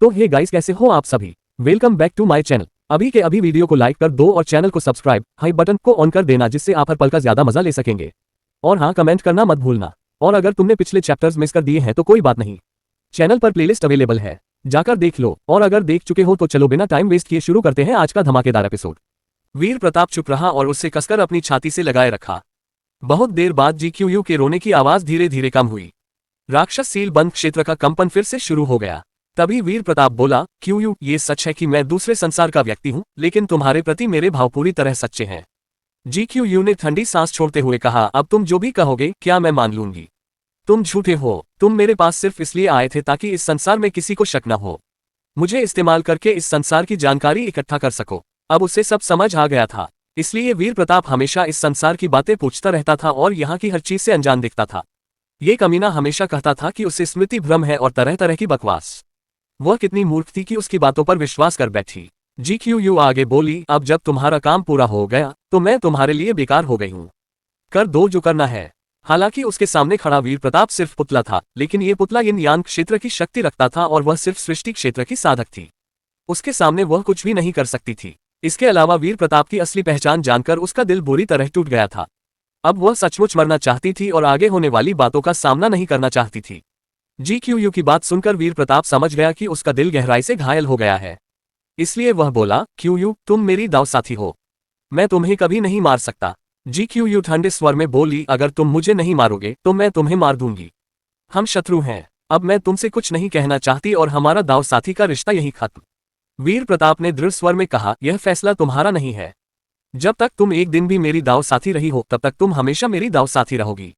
तो hey guys, कैसे हो आप सभी। Welcome back to my channel. अभी के अभी वीडियो को लाइक कर दो और चैनल को सब्सक्राइब हाई बटन को ऑन कर देना, जिससे आप हर पल का ज्यादा मजा ले सकेंगे। और हाँ, कमेंट करना मत भूलना। और अगर तुमने पिछले चैप्टर्स मिस कर दिए हैं तो कोई बात नहीं, चैनल पर प्लेलिस्ट अवेलेबल है, जाकर देख लो। और अगर देख चुके हो तो चलो बिना टाइम वेस्ट किए शुरू करते हैं आज का धमाकेदार एपिसोड। वीर प्रताप चुप रहा और उससे कसकर अपनी छाती से लगाए रखा। बहुत देर बाद जीक्यूयू के रोने की आवाज धीरे धीरे कम हुई। राक्षस सील बंद क्षेत्र का कंपन फिर से शुरू हो गया। तभी वीर प्रताप बोला, क्यूयू, ये सच है कि मैं दूसरे संसार का व्यक्ति हूं, लेकिन तुम्हारे प्रति मेरे भाव पूरी तरह सच्चे हैं। जीक्यूयू ने ठंडी सांस छोड़ते हुए कहा, अब तुम जो भी कहोगे क्या मैं मान लूंगी। तुम झूठे हो। तुम मेरे पास सिर्फ इसलिए आए थे ताकि इस संसार में किसी को शक न हो, मुझे इस्तेमाल करके इस संसार की जानकारी इकट्ठा कर सको। अब उसे सब समझ आ गया था, इसलिए वीर प्रताप हमेशा इस संसार की बातें पूछता रहता था और यहाँ की हर चीज से अनजान दिखता था। ये कमीना हमेशा कहता था कि उसे स्मृति भ्रम है और तरह तरह की बकवास। वह कितनी मूर्ख थी कि उसकी बातों पर विश्वास कर बैठी। जीक्यूयू आगे बोली, अब जब तुम्हारा काम पूरा हो गया तो मैं तुम्हारे लिए बेकार हो गई हूँ। कर दो जो करना है। हालांकि उसके सामने खड़ा वीर प्रताप सिर्फ पुतला था, लेकिन ये पुतला यिन यान क्षेत्र की शक्ति रखता था और वह सिर्फ सृष्टि क्षेत्र की साधक थी। उसके सामने वह कुछ भी नहीं कर सकती थी। इसके अलावा वीर प्रताप की असली पहचान जानकर उसका दिल बुरी तरह टूट गया था। अब वह सचमुच मरना चाहती थी और आगे होने वाली बातों का सामना नहीं करना चाहती थी। जीक्यूयू की बात सुनकर वीर प्रताप समझ गया कि उसका दिल गहराई से घायल हो गया है। इसलिए वह बोला, क्यूयू, तुम मेरी दाव साथी हो, मैं तुम्हें कभी नहीं मार सकता। जीक्यूयू ठंडे स्वर में बोली, अगर तुम मुझे नहीं मारोगे तो मैं तुम्हें मार दूंगी। हम शत्रु हैं। अब मैं तुमसे कुछ नहीं कहना चाहती और हमारा दाव साथी का रिश्ता यही खत्म। वीर प्रताप ने दृढ़ स्वर में कहा, यह फैसला तुम्हारा नहीं है। जब तक तुम एक दिन भी मेरी दाव साथी रही हो तब तक तुम हमेशा मेरी दाव साथी रहोगी।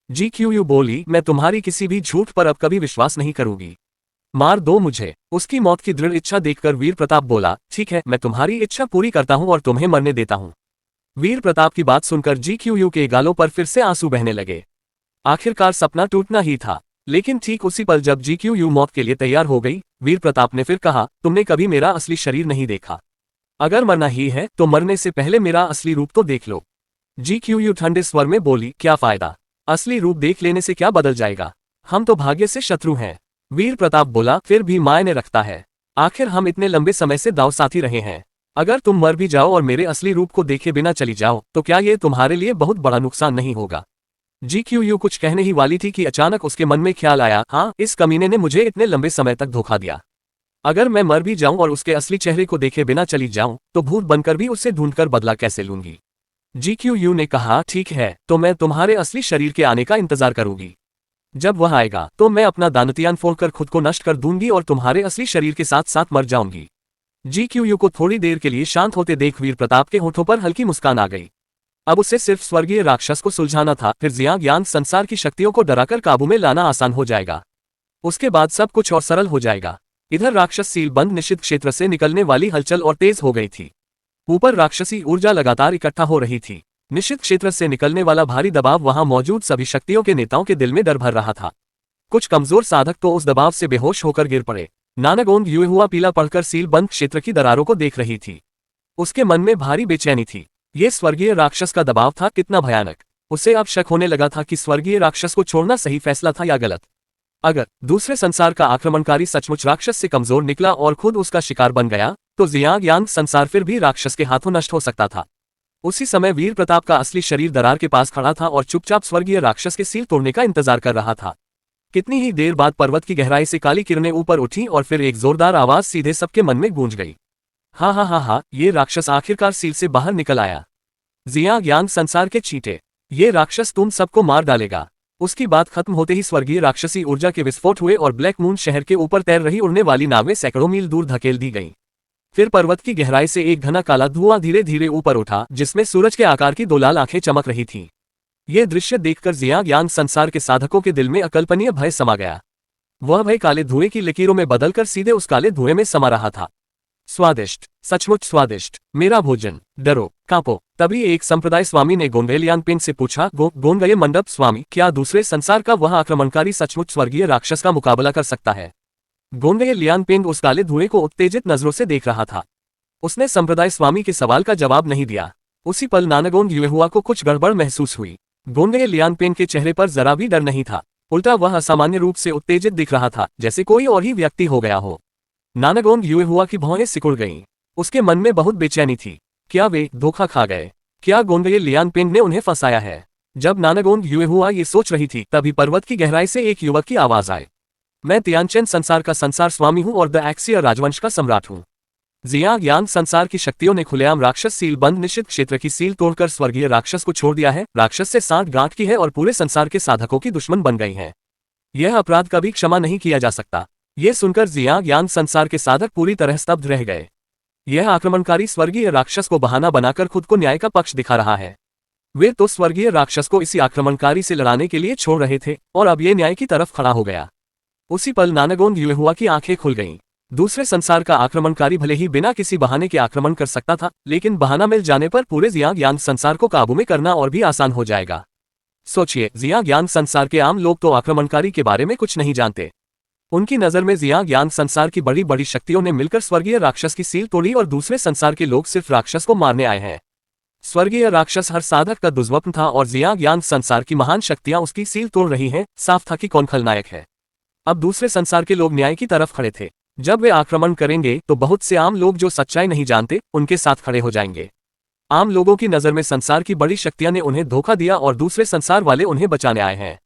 जीक्यूयू बोली, मैं तुम्हारी किसी भी झूठ पर अब कभी विश्वास नहीं करूंगी। मार दो मुझे। उसकी मौत की दृढ़ इच्छा देखकर वीर प्रताप बोला, ठीक है, मैं तुम्हारी इच्छा पूरी करता हूं और तुम्हें मरने देता हूं। वीर प्रताप की बात सुनकर जीक्यूयू के गालों पर फिर से आंसू बहने लगे। आखिरकार सपना टूटना ही था। लेकिन ठीक उसी पल जब जीक्यूयू मौत के लिए तैयार हो गई, वीर प्रताप ने फिर कहा, तुमने कभी मेरा असली शरीर नहीं देखा। अगर मरना ही है तो मरने से पहले मेरा असली रूप तो देख लो। जीक्यूयू ठंडे स्वर में बोली, क्या फायदा, असली रूप देख लेने से क्या बदल जाएगा, हम तो भाग्य से शत्रु हैं। वीर प्रताप बोला, फिर भी मायने रखता है, आखिर हम इतने लंबे समय से दाव साथी रहे हैं। अगर तुम मर भी जाओ और मेरे असली रूप को देखे बिना चली जाओ तो क्या ये तुम्हारे लिए बहुत बड़ा नुकसान नहीं होगा। जीक्यूयू कुछ कहने ही वाली थी कि अचानक उसके मन में ख्याल आया, हाँ, इस कमीने ने मुझे इतने लंबे समय तक धोखा दिया। अगर मैं मर भी जाऊं और उसके असली चेहरे को देखे बिना चली जाऊं तो भूत बनकर भी उससे ढूंढकर बदला कैसे लूंगी। जीक्यूयू ने कहा, ठीक है, तो मैं तुम्हारे असली शरीर के आने का इंतजार करूंगी। जब वह आएगा तो मैं अपना दानतियान फोड़कर खुद को नष्ट कर दूंगी और तुम्हारे असली शरीर के साथ साथ मर जाऊंगी। जीक्यूयू को थोड़ी देर के लिए शांत होते देख वीर प्रताप के होठों पर हल्की मुस्कान आ गई। अब उसे सिर्फ स्वर्गीय राक्षस को सुलझाना था, फिर जिया ज्ञान संसार की शक्तियों को डराकर काबू में लाना आसान हो जाएगा। उसके बाद सब कुछ और सरल हो जाएगा। इधर राक्षस सील बंद निषिद्ध क्षेत्र से निकलने वाली हलचल और तेज हो गई थी। ऊपर राक्षसी ऊर्जा लगातार इकट्ठा हो रही थी। निषिद्ध क्षेत्र से निकलने वाला भारी दबाव वहां मौजूद सभी शक्तियों के नेताओं के दिल में डर भर रहा था। कुछ कमजोर साधक तो उस दबाव से बेहोश होकर गिर पड़े। नानागोंद युए हुआ पीला पड़कर सील बंद क्षेत्र की दरारों को देख रही थी। उसके मन में भारी बेचैनी थी। ये स्वर्गीय राक्षस का दबाव था कितना भयानक। उसे अब शक होने लगा था कि स्वर्गीय राक्षस को छोड़ना सही फैसला था या गलत। अगर दूसरे संसार का आक्रमणकारी सचमुच राक्षस से कमजोर निकला और खुद उसका शिकार बन गया तो जियांग यांग संसार फिर भी राक्षस के हाथों नष्ट हो सकता था। उसी समय वीर प्रताप का असली शरीर दरार के पास खड़ा था और चुपचाप स्वर्गीय राक्षस के सील तोड़ने का इंतजार कर रहा था। कितनी ही देर बाद पर्वत की गहराई से काली किरणें ऊपर उठी और फिर एक जोरदार आवाज सीधे सबके मन में गूंज गई, हा हा हा हा, ये राक्षस आखिरकार सील से बाहर निकल आया। जियांग यांग संसार के चींटे, ये राक्षस तुम सबको मार डालेगा। उसकी बात खत्म होते ही स्वर्गीय राक्षसी ऊर्जा के विस्फोट हुए और ब्लैक मून शहर के ऊपर तैर रही उड़ने वाली नावें सैकड़ों मील दूर धकेल दी गईं। फिर पर्वत की गहराई से एक घना काला धुआं धीरे धीरे ऊपर उठा, जिसमें सूरज के आकार की दो लाल आंखें चमक रही थीं। यह दृश्य देखकर जियांग यांग संसार के साधकों के दिल में अकल्पनीय भय समा गया। वह भय काले धुएं की लकीरों में बदलकर सीधे उस काले धुएं में समा रहा था। स्वादिष्ट, सचमुच स्वादिष्ट, मेरा भोजन, डरो, कांपो। तभी एक संप्रदाय स्वामी ने गोंडवेलियानपेन से पूछा, गोंडगये मंडप स्वामी, क्या दूसरे संसार का वह आक्रमणकारी सचमुच स्वर्गीय राक्षस का मुकाबला कर सकता है। गोंडवेलियानपेन उस काले धुएं को उत्तेजित नजरों से देख रहा था। उसने संप्रदाय स्वामी के सवाल का जवाब नहीं दिया। उसी पल नानागोंड युएहुआ को कुछ गड़बड़ महसूस हुई। गोंडवेलियानपेन के चेहरे पर जरा भी डर नहीं था, उल्टा वह असामान्य रूप से उत्तेजित दिख रहा था, जैसे कोई और ही व्यक्ति हो गया हो। नानागोंग युएहुआ की भौहें सिकुड़ गईं। उसके मन में बहुत बेचैनी थी। क्या वे धोखा खा गए? क्या गोंडये लियांगपेंग ने उन्हें फंसाया है? जब नानागोंग युएहुआ ये सोच रही थी, तभी पर्वत की गहराई से एक युवक की आवाज आई। मैं तियानचेन संसार का संसार स्वामी हूँ और द एक्सियर राजवंश का सम्राट हूँ। जियांग यांग संसार की शक्तियों ने खुलेआम राक्षस सील बंद निषिद्ध क्षेत्र की सील तोड़कर स्वर्गीय राक्षस को छोड़ दिया है। राक्षस से सांठ गांठ की है और पूरे संसार के साधकों की दुश्मन बन गई है। यह अपराध कभी क्षमा नहीं किया जा सकता। ये सुनकर जियांग यांग संसार के साधक पूरी तरह स्तब्ध रह गए। यह आक्रमणकारी स्वर्गीय राक्षस को बहाना बनाकर खुद को न्याय का पक्ष दिखा रहा है। वे तो स्वर्गीय राक्षस को इसी आक्रमणकारी से लड़ाने के लिए छोड़ रहे थे और अब ये न्याय की तरफ खड़ा हो गया। उसी पल नानागोंग युएहुआ की आंखें खुल गईं। दूसरे संसार का आक्रमणकारी भले ही बिना किसी बहाने के आक्रमण कर सकता था, लेकिन बहाना मिल जाने पर पूरे जियांग यांग संसार को काबू में करना और भी आसान हो जाएगा। सोचिए, जियांग यांग संसार के आम लोग तो आक्रमणकारी के बारे में कुछ नहीं जानते। उनकी नजर में जियांग यांग संसार की बड़ी बड़ी शक्तियों ने मिलकर स्वर्गीय राक्षस की सील तोड़ी और दूसरे संसार के लोग सिर्फ राक्षस को मारने आए हैं। स्वर्गीय राक्षस हर साधक का दुर्स्वप्न था और जियांग यांग संसार की महान शक्तियां उसकी सील तोड़ रही हैं। साफ था कि कौन खलनायक है। अब दूसरे संसार के लोग न्याय की तरफ खड़े थे। जब वे आक्रमण करेंगे तो बहुत से आम लोग जो सच्चाई नहीं जानते उनके साथ खड़े हो जाएंगे। आम लोगों की नजर में संसार की बड़ी शक्तियां ने उन्हें धोखा दिया और दूसरे संसार वाले उन्हें बचाने आए हैं।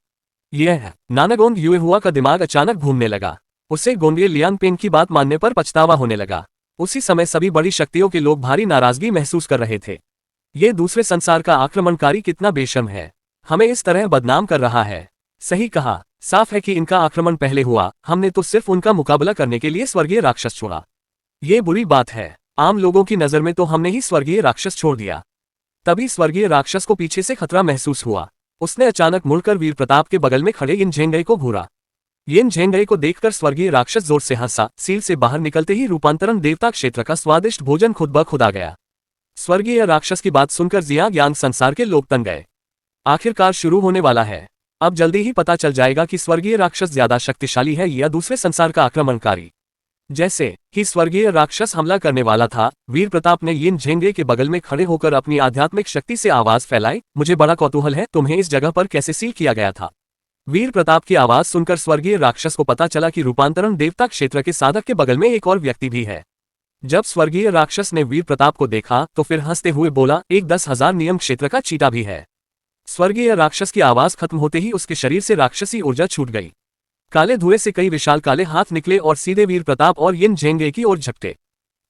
यह नानागोंग युएहुआ का दिमाग अचानक घूमने लगा। उसे गोंडये लियांगपेंग की बात मानने पर पछतावा होने लगा। उसी समय सभी बड़ी शक्तियों के लोग भारी नाराजगी महसूस कर रहे थे। ये दूसरे संसार का आक्रमणकारी कितना बेशर्म है, हमें इस तरह बदनाम कर रहा है। सही कहा, साफ है कि इनका आक्रमण पहले हुआ, हमने तो सिर्फ उनका मुकाबला करने के लिए स्वर्गीय राक्षस छोड़ा। ये बुरी बात है। आम लोगों की नजर में तो हमने ही स्वर्गीय राक्षस छोड़ दिया। तभी स्वर्गीय राक्षस को पीछे से खतरा महसूस हुआ। उसने अचानक मुड़कर वीर प्रताप के बगल में खड़े यिन झेंगई को घूरा। यिन झेंगई को देखकर स्वर्गीय राक्षस जोर से हंसा। सील से बाहर निकलते ही रूपांतरण देवता क्षेत्र का स्वादिष्ट भोजन खुद ब खुद आ गया। स्वर्गीय राक्षस की बात सुनकर जियांग यांग संसार के लोग तंग गए। आखिरकार शुरू होने वाला है। अब जल्दी ही पता चल जाएगा कि स्वर्गीय राक्षस ज्यादा शक्तिशाली है या दूसरे संसार का आक्रमणकारी। जैसे ही स्वर्गीय राक्षस हमला करने वाला था, वीर प्रताप ने यिन झेंगे के बगल में खड़े होकर अपनी आध्यात्मिक शक्ति से आवाज फैलाई, मुझे बड़ा कौतूहल है, तुम्हें इस जगह पर कैसे सील किया गया था? वीर प्रताप की आवाज सुनकर स्वर्गीय राक्षस को पता चला कि रूपांतरण देवता क्षेत्र के साधक के बगल में एक और व्यक्ति भी है। जब स्वर्गीय राक्षस ने वीर प्रताप को देखा तो फिर हंसते हुए बोला, एक 10,000 नियम क्षेत्र का चीटा भी है। स्वर्गीय राक्षस की आवाज खत्म होते ही उसके शरीर से राक्षसी ऊर्जा छूट गई। काले धुएं से कई विशाल काले हाथ निकले और सीधे वीर प्रताप और यिन झेंगे की ओर झपटे।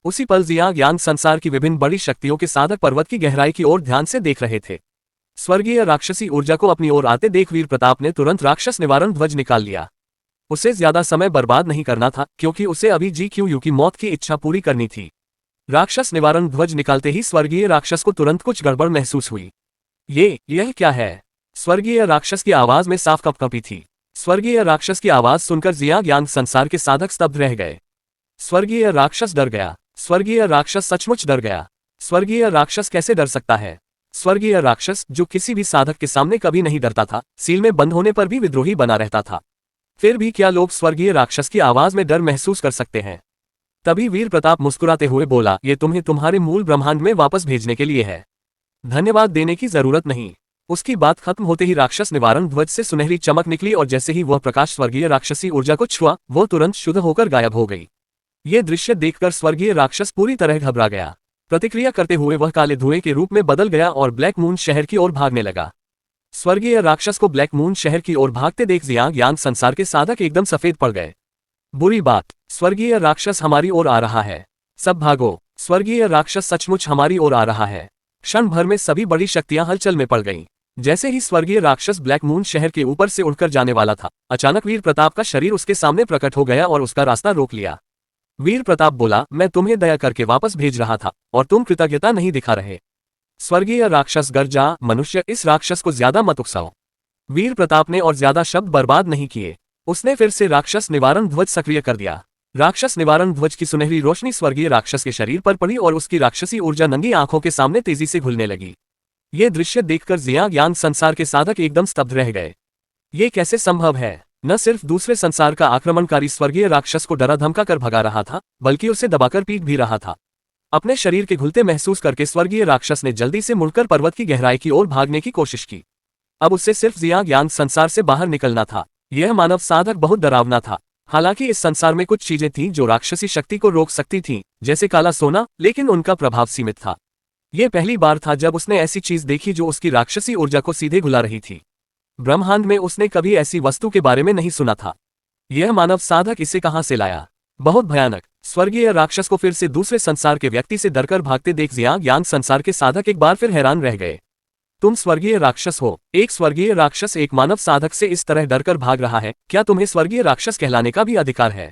उसी पल जियांग यांग संसार की विभिन्न बड़ी शक्तियों के साधक पर्वत की गहराई की ओर ध्यान से देख रहे थे। स्वर्गीय राक्षसी ऊर्जा को अपनी ओर आते देख वीर प्रताप ने तुरंत राक्षस निवारण ध्वज निकाल लिया। उसे ज्यादा समय बर्बाद नहीं करना था, क्योंकि उसे अभी जीक्यू की मौत की इच्छा पूरी करनी थी। राक्षस निवारण ध्वज निकालते ही स्वर्गीय राक्षस को तुरंत कुछ गड़बड़ महसूस हुई। यह क्या है? स्वर्गीय राक्षस की आवाज में साफ कंपकंपी थी। स्वर्गीय राक्षस की आवाज सुनकर जियांग यांग संसार के साधक स्तब्ध रह गए। स्वर्गीय राक्षस डर गया। स्वर्गीय राक्षस सचमुच डर गया। स्वर्गीय राक्षस कैसे डर सकता है? स्वर्गीय राक्षस, जो किसी भी साधक के सामने कभी नहीं डरता था, सील में बंद होने पर भी विद्रोही बना रहता था। फिर भी क्या लोग स्वर्गीय राक्षस की आवाज में डर महसूस कर सकते हैं? तभी वीर प्रताप मुस्कुराते हुए बोला, ये तुम्हें तुम्हारे मूल ब्रह्मांड में वापस भेजने के लिए है। धन्यवाद देने की जरूरत नहीं। उसकी बात खत्म होते ही राक्षस निवारण ध्वज से सुनहरी चमक निकली और जैसे ही वह प्रकाश स्वर्गीय राक्षसी ऊर्जा को छुआ, वो तुरंत शुद्ध होकर गायब हो गई। ये दृश्य देखकर स्वर्गीय राक्षस पूरी तरह घबरा गया। प्रतिक्रिया करते हुए वह काले धुएं के रूप में बदल गया और ब्लैक मून शहर की ओर भागने लगा। स्वर्गीय राक्षस को ब्लैक मून शहर की ओर भागते देख जियांग यांग संसार के साधक एकदम सफेद पड़ गए। बुरी बात, स्वर्गीय राक्षस हमारी ओर आ रहा है। सब भागो, स्वर्गीय राक्षस सचमुच हमारी ओर आ रहा है। क्षण भर में सभी बड़ी शक्तियां हलचल में पड़ गईं। जैसे ही स्वर्गीय राक्षस ब्लैक मून शहर के ऊपर से उड़कर जाने वाला था, अचानक वीर प्रताप का शरीर उसके सामने प्रकट हो गया और उसका रास्ता रोक लिया। वीर प्रताप बोला, मैं तुम्हें दया करके वापस भेज रहा था और तुम कृतज्ञता नहीं दिखा रहे। स्वर्गीय राक्षस गर्जा, मनुष्य, इस राक्षस को ज्यादा मत उकसाओ। वीर प्रताप ने और ज्यादा शब्द बर्बाद नहीं किए। उसने फिर से राक्षस निवारण ध्वज सक्रिय कर दिया। राक्षस निवारण ध्वज की सुनहरी रोशनी स्वर्गीय राक्षस के शरीर पर पड़ी और उसकी राक्षसी ऊर्जा नंगी आंखों के सामने तेजी से घुलने लगी। ये दृश्य देखकर जियांग यांग संसार के साधक एकदम स्तब्ध रह गए। ये कैसे संभव है? न सिर्फ दूसरे संसार का आक्रमणकारी स्वर्गीय राक्षस को डरा धमका कर भगा रहा था, बल्कि उसे दबाकर पीट भी रहा था। अपने शरीर के घुलते महसूस करके स्वर्गीय राक्षस ने जल्दी से मुड़कर पर्वत की गहराई की ओर भागने की कोशिश की। अब उससे सिर्फ जियांग यांग संसार से बाहर निकलना था। यह मानव साधक बहुत डरावना था। हालांकि इस संसार में कुछ चीजें थीं जो राक्षसी शक्ति को रोक सकती थीं, जैसे काला सोना, लेकिन उनका प्रभाव सीमित था। यह पहली बार था जब उसने ऐसी चीज देखी जो उसकी राक्षसी ऊर्जा को सीधे घुला रही थी। ब्रह्मांड में उसने कभी ऐसी वस्तु के बारे में नहीं सुना था। यह मानव साधक इसे कहां से लाया? बहुत भयानक। स्वर्गीय राक्षस को फिर से दूसरे संसार के व्यक्ति से डरकर भागते देख ज्ञान संसार के साधक एक बार फिर हैरान रह गए। तुम स्वर्गीय राक्षस हो? एक स्वर्गीय राक्षस एक मानव साधक से इस तरह डरकर भाग रहा है, क्या तुम्हें स्वर्गीय राक्षस कहलाने का भी अधिकार है?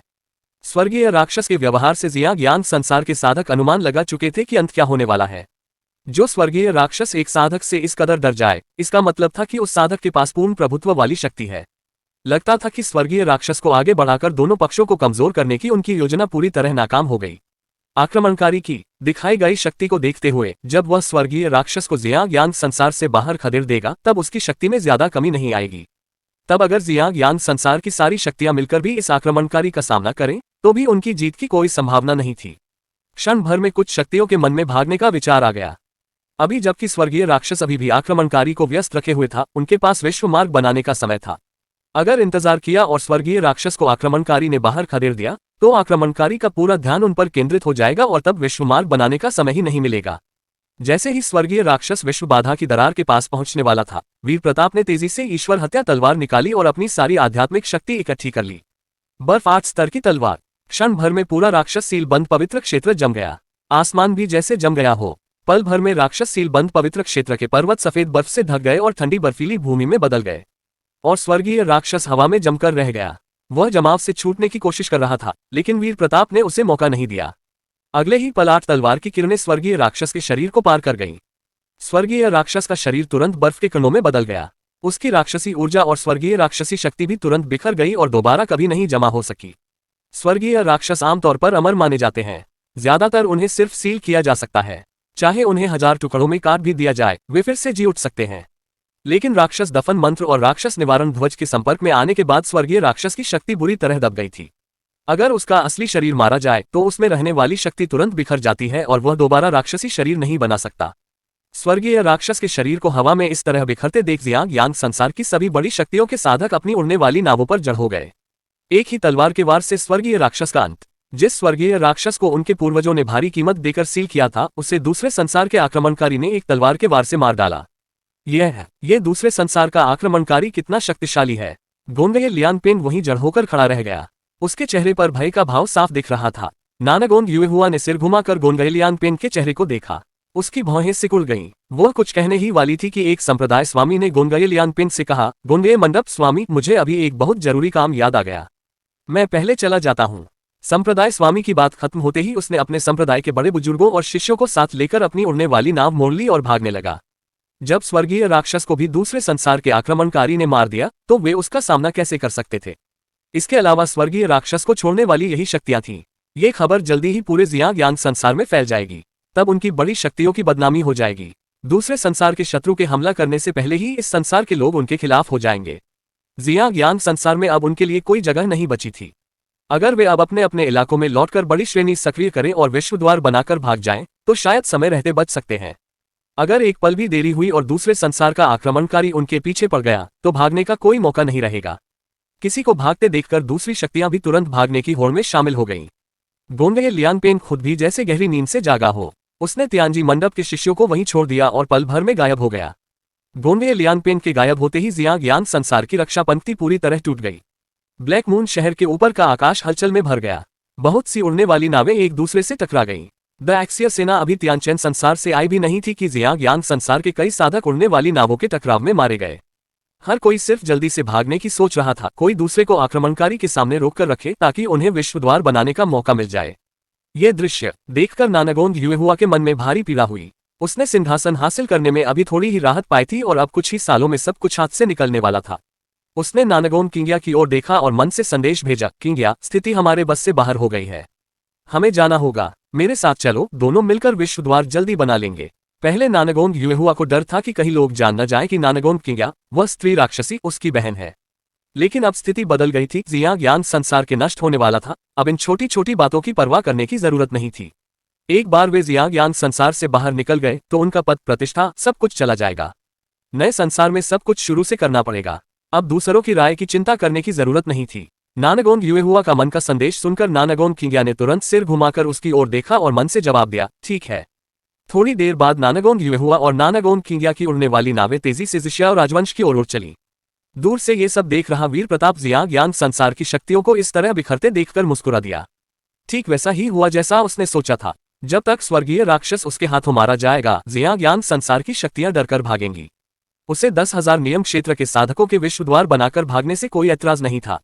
स्वर्गीय राक्षस के व्यवहार से ज्ञान संसार के साधक अनुमान लगा चुके थे कि अंत क्या होने वाला है। जो स्वर्गीय राक्षस एक साधक से इस कदर डर जाए, इसका मतलब था कि उस साधक के पास पूर्ण प्रभुत्व वाली शक्ति है। लगता था कि स्वर्गीय राक्षस को आगे बढ़ाकर दोनों पक्षों को कमजोर करने की उनकी योजना पूरी तरह नाकाम हो गई। आक्रमणकारी की दिखाई गई शक्ति को देखते हुए जब वह स्वर्गीय राक्षस को ज्ञान संसार से बाहर खदेड़ देगा, तब उसकी शक्ति में ज्यादा कमी नहीं आएगी। तब अगर ज्ञान संसार की सारी शक्तियां मिलकर भी इस आक्रमणकारी का सामना करें, तो भी उनकी जीत की कोई संभावना नहीं थी। क्षण भर में कुछ शक्तियों के मन में भागने का विचार आ गया। अभी जबकि स्वर्गीय राक्षस अभी भी आक्रमणकारी को व्यस्त रखे हुए था, उनके पास विश्व मार्ग बनाने का समय था। अगर इंतजार किया और स्वर्गीय राक्षस को आक्रमणकारी ने बाहर खदेड़ दिया, तो आक्रमणकारी का पूरा ध्यान उन पर केंद्रित हो जाएगा और तब विश्व मार्ग बनाने का समय ही नहीं मिलेगा। जैसे ही स्वर्गीय राक्षस विश्व बाधा की दरार के पास पहुंचने वाला था, वीर प्रताप ने तेजी से ईश्वर हत्या तलवार निकाली और अपनी सारी आध्यात्मिक शक्ति इकट्ठी कर ली। बर्फ 8 स्तर की तलवार। क्षण भर में पूरा राक्षस सीलबंद पवित्र क्षेत्र जम गया। आसमान भी जैसे जम गया हो। पल भर में राक्षस सीलबंद पवित्र क्षेत्र के पर्वत सफेद बर्फ से ढक गए और ठंडी बर्फीली भूमि में बदल गए। और स्वर्गीय राक्षस हवा में जमकर रह गया। वह जमाव से छूटने की कोशिश कर रहा था, लेकिन वीर प्रताप ने उसे मौका नहीं दिया। अगले ही पल 8 तलवार की किरणें स्वर्गीय राक्षस के शरीर को पार कर गईं। स्वर्गीय राक्षस का शरीर तुरंत बर्फ के कणों में बदल गया। उसकी राक्षसी ऊर्जा और स्वर्गीय राक्षसी शक्ति भी तुरंत बिखर गई और दोबारा कभी नहीं जमा हो सकी। स्वर्गीय राक्षस आमतौर पर अमर माने जाते हैं। ज्यादातर उन्हें सिर्फ सील किया जा सकता है। चाहे उन्हें 1000 टुकड़ों में काट भी दिया जाए, वे फिर से जी उठ सकते हैं। लेकिन राक्षस दफन मंत्र और राक्षस निवारण ध्वज के संपर्क में आने के बाद स्वर्गीय राक्षस की शक्ति बुरी तरह दब गई थी। अगर उसका असली शरीर मारा जाए तो उसमें रहने वाली शक्ति तुरंत बिखर जाती है और वह दोबारा राक्षसी शरीर नहीं बना सकता। स्वर्गीय राक्षस के शरीर को हवा में इस तरह बिखरते देख ज्ञान संसार की सभी बड़ी शक्तियों के साधक अपनी उड़ने वाली नावों पर जड़ हो गए। एक ही तलवार के वार से स्वर्गीय राक्षस का अंत। जिस स्वर्गीय राक्षस को उनके पूर्वजों ने भारी कीमत देकर सील किया था, उसे दूसरे संसार के आक्रमणकारी ने एक तलवार के वार से मार डाला। यह दूसरे संसार का आक्रमणकारी कितना शक्तिशाली है। गोंगये लियानपेन वहीं जड़ होकर खड़ा रह गया। उसके चेहरे पर भय का भाव साफ दिख रहा था। नानागोंग युएहुआ ने सिर घुमाकर गोंगये लियानपेन के चेहरे को देखा। उसकी भौहें सिकुड़ गईं। वह कुछ कहने ही वाली थी कि एक संप्रदाय स्वामी ने गोंगये लियानपेन से कहा, गोंगये मंडप स्वामी, मुझे अभी एक बहुत जरूरी काम याद आ गया। मैं पहले चला जाता हूँ। संप्रदाय स्वामी की बात खत्म होते ही उसने अपने संप्रदाय के बड़े बुजुर्गों और शिष्यों को साथ लेकर अपनी उड़ने वाली नाव मोड़ ली और भागने लगा। जब स्वर्गीय राक्षस को भी दूसरे संसार के आक्रमणकारी ने मार दिया, तो वे उसका सामना कैसे कर सकते थे? इसके अलावा स्वर्गीय राक्षस को छोड़ने वाली यही शक्तियां थीं। ये खबर जल्दी ही पूरे ज्ञान संसार में फैल जाएगी। तब उनकी बड़ी शक्तियों की बदनामी हो जाएगी। दूसरे संसार के शत्रु के हमला करने से पहले ही इस संसार के लोग उनके खिलाफ हो जाएंगे। ज्ञान संसार में अब उनके लिए कोई जगह नहीं बची थी। अगर वे अब अपने अपने इलाकों में लौटकर बड़ी श्रेणी सक्रिय करें और विश्व द्वार बनाकर भाग जाएं, तो शायद समय रहते बच सकते हैं। अगर एक पल भी देरी हुई और दूसरे संसार का आक्रमणकारी उनके पीछे पड़ गया, तो भागने का कोई मौका नहीं रहेगा। किसी को भागते देखकर दूसरी शक्तियां भी तुरंत भागने की होड़ में शामिल हो गईं। गोंगये लियानपेन खुद भी जैसे गहरी नींद से जागा हो। उसने तियानजी मंडप के शिष्यों को वहीं छोड़ दिया और पल भर में गायब हो गया। गोंगये लियानपेन के गायब होते ही ज्ञान संसार की रक्षा पंक्ति पूरी तरह टूट गई। ब्लैक मून शहर के ऊपर का आकाश हलचल में भर गया। बहुत सी उड़ने वाली नावें एक दूसरे से टकरा गईं। द एक्सियर सेना अभी तियानचेन संसार से आई भी नहीं थी कि ज्ञान संसार के कई साधक उड़ने वाली नावों के टकराव में मारे गए। हर कोई सिर्फ जल्दी से भागने की सोच रहा था, कोई दूसरे को आक्रमणकारी के सामने रोककर रखे ताकि उन्हें विश्व द्वार बनाने का मौका मिल जाए। यह दृश्य देखकर नानागोंग युएहुआ के मन में भारी पीड़ा हुई। उसने सिंहासन हासिल करने में अभी थोड़ी ही राहत पाई थी और अब कुछ ही सालों में सब कुछ हाथ से निकलने वाला था। उसने नानागोंग किंग्या की ओर देखा और मन से संदेश भेजा, किंग्या, स्थिति हमारे बस से बाहर हो गई है। हमें जाना होगा। मेरे साथ चलो, दोनों मिलकर विश्व द्वार जल्दी बना लेंगे। पहले नानागोंग युएहुआ को डर था कि कहीं लोग जान न जाए कि नानागोंग किंग्या, वह स्त्री राक्षसी, उसकी बहन है। लेकिन अब स्थिति बदल गई थी। ज्ञान संसार के नष्ट होने वाला था। अब इन छोटी छोटी बातों की परवाह करने की जरूरत नहीं थी। एक बार वे ज्ञान संसार से बाहर निकल गए तो उनका पद, प्रतिष्ठा, सब कुछ चला जाएगा। नए संसार में सब कुछ शुरू से करना पड़ेगा। अब दूसरों की राय की चिंता करने की जरूरत नहीं थी। नानागोन युएहुआ का मन का संदेश सुनकर नानागोन किंग्या ने तुरंत सिर घुमाकर उसकी ओर देखा और मन से जवाब दिया, ठीक है। थोड़ी देर बाद नानागोन युएहुआ और नानागोन किंग्या की उड़ने वाली नावें तेजी से ज़ियाओ राजवंश की ओर उड़ चली। दूर से ये सब देख रहा वीर प्रताप ज़ियाओ संसार की शक्तियों को इस तरह बिखरते देखकर मुस्कुरा दिया। ठीक वैसा ही हुआ जैसा उसने सोचा था। जब तक स्वर्गीय राक्षस उसके हाथों मारा जाएगा, ज़ियाओ संसार की शक्तियां डरकर भागेंगी। उसे 10,000 नियम क्षेत्र के साधकों के विश्वद्वार बनाकर भागने से कोई ऐतराज नहीं था।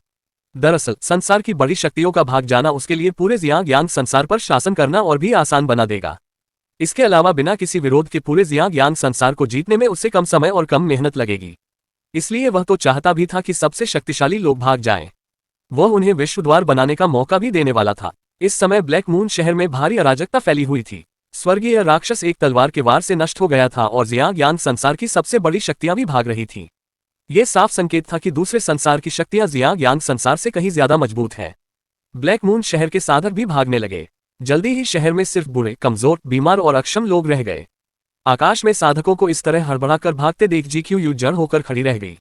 दरअसल संसार की बड़ी शक्तियों का भाग जाना उसके लिए पूरे ज़ियाओ संसार पर शासन करना और भी आसान बना देगा। इसके अलावा बिना किसी विरोध के पूरे ज़ियाओ संसार को जीतने में उसे कम समय और कम मेहनत लगेगी। इसलिए वह तो चाहता भी था कि सबसे शक्तिशाली लोग भाग जाएं। वह उन्हें विश्वद्वार बनाने का मौका भी देने वाला था। इस समय ब्लैक मून शहर में भारी अराजकता फैली हुई थी। स्वर्गीय राक्षस एक तलवार के वार से नष्ट हो गया था और ज़ियाओ संसार की सबसे बड़ी शक्तियां भी भाग रही थीं। ये साफ संकेत था कि दूसरे संसार की शक्तियां ज़ियाओ संसार से कहीं ज्यादा मजबूत हैं। ब्लैक मून शहर के साधक भी भागने लगे। जल्दी ही शहर में सिर्फ बूढ़े, कमजोर, बीमार और अक्षम लोग रह गए। आकाश में साधकों को इस तरह हड़बड़ाकर भागते देख जीक्यूयू जड़ होकर खड़ी रह गई।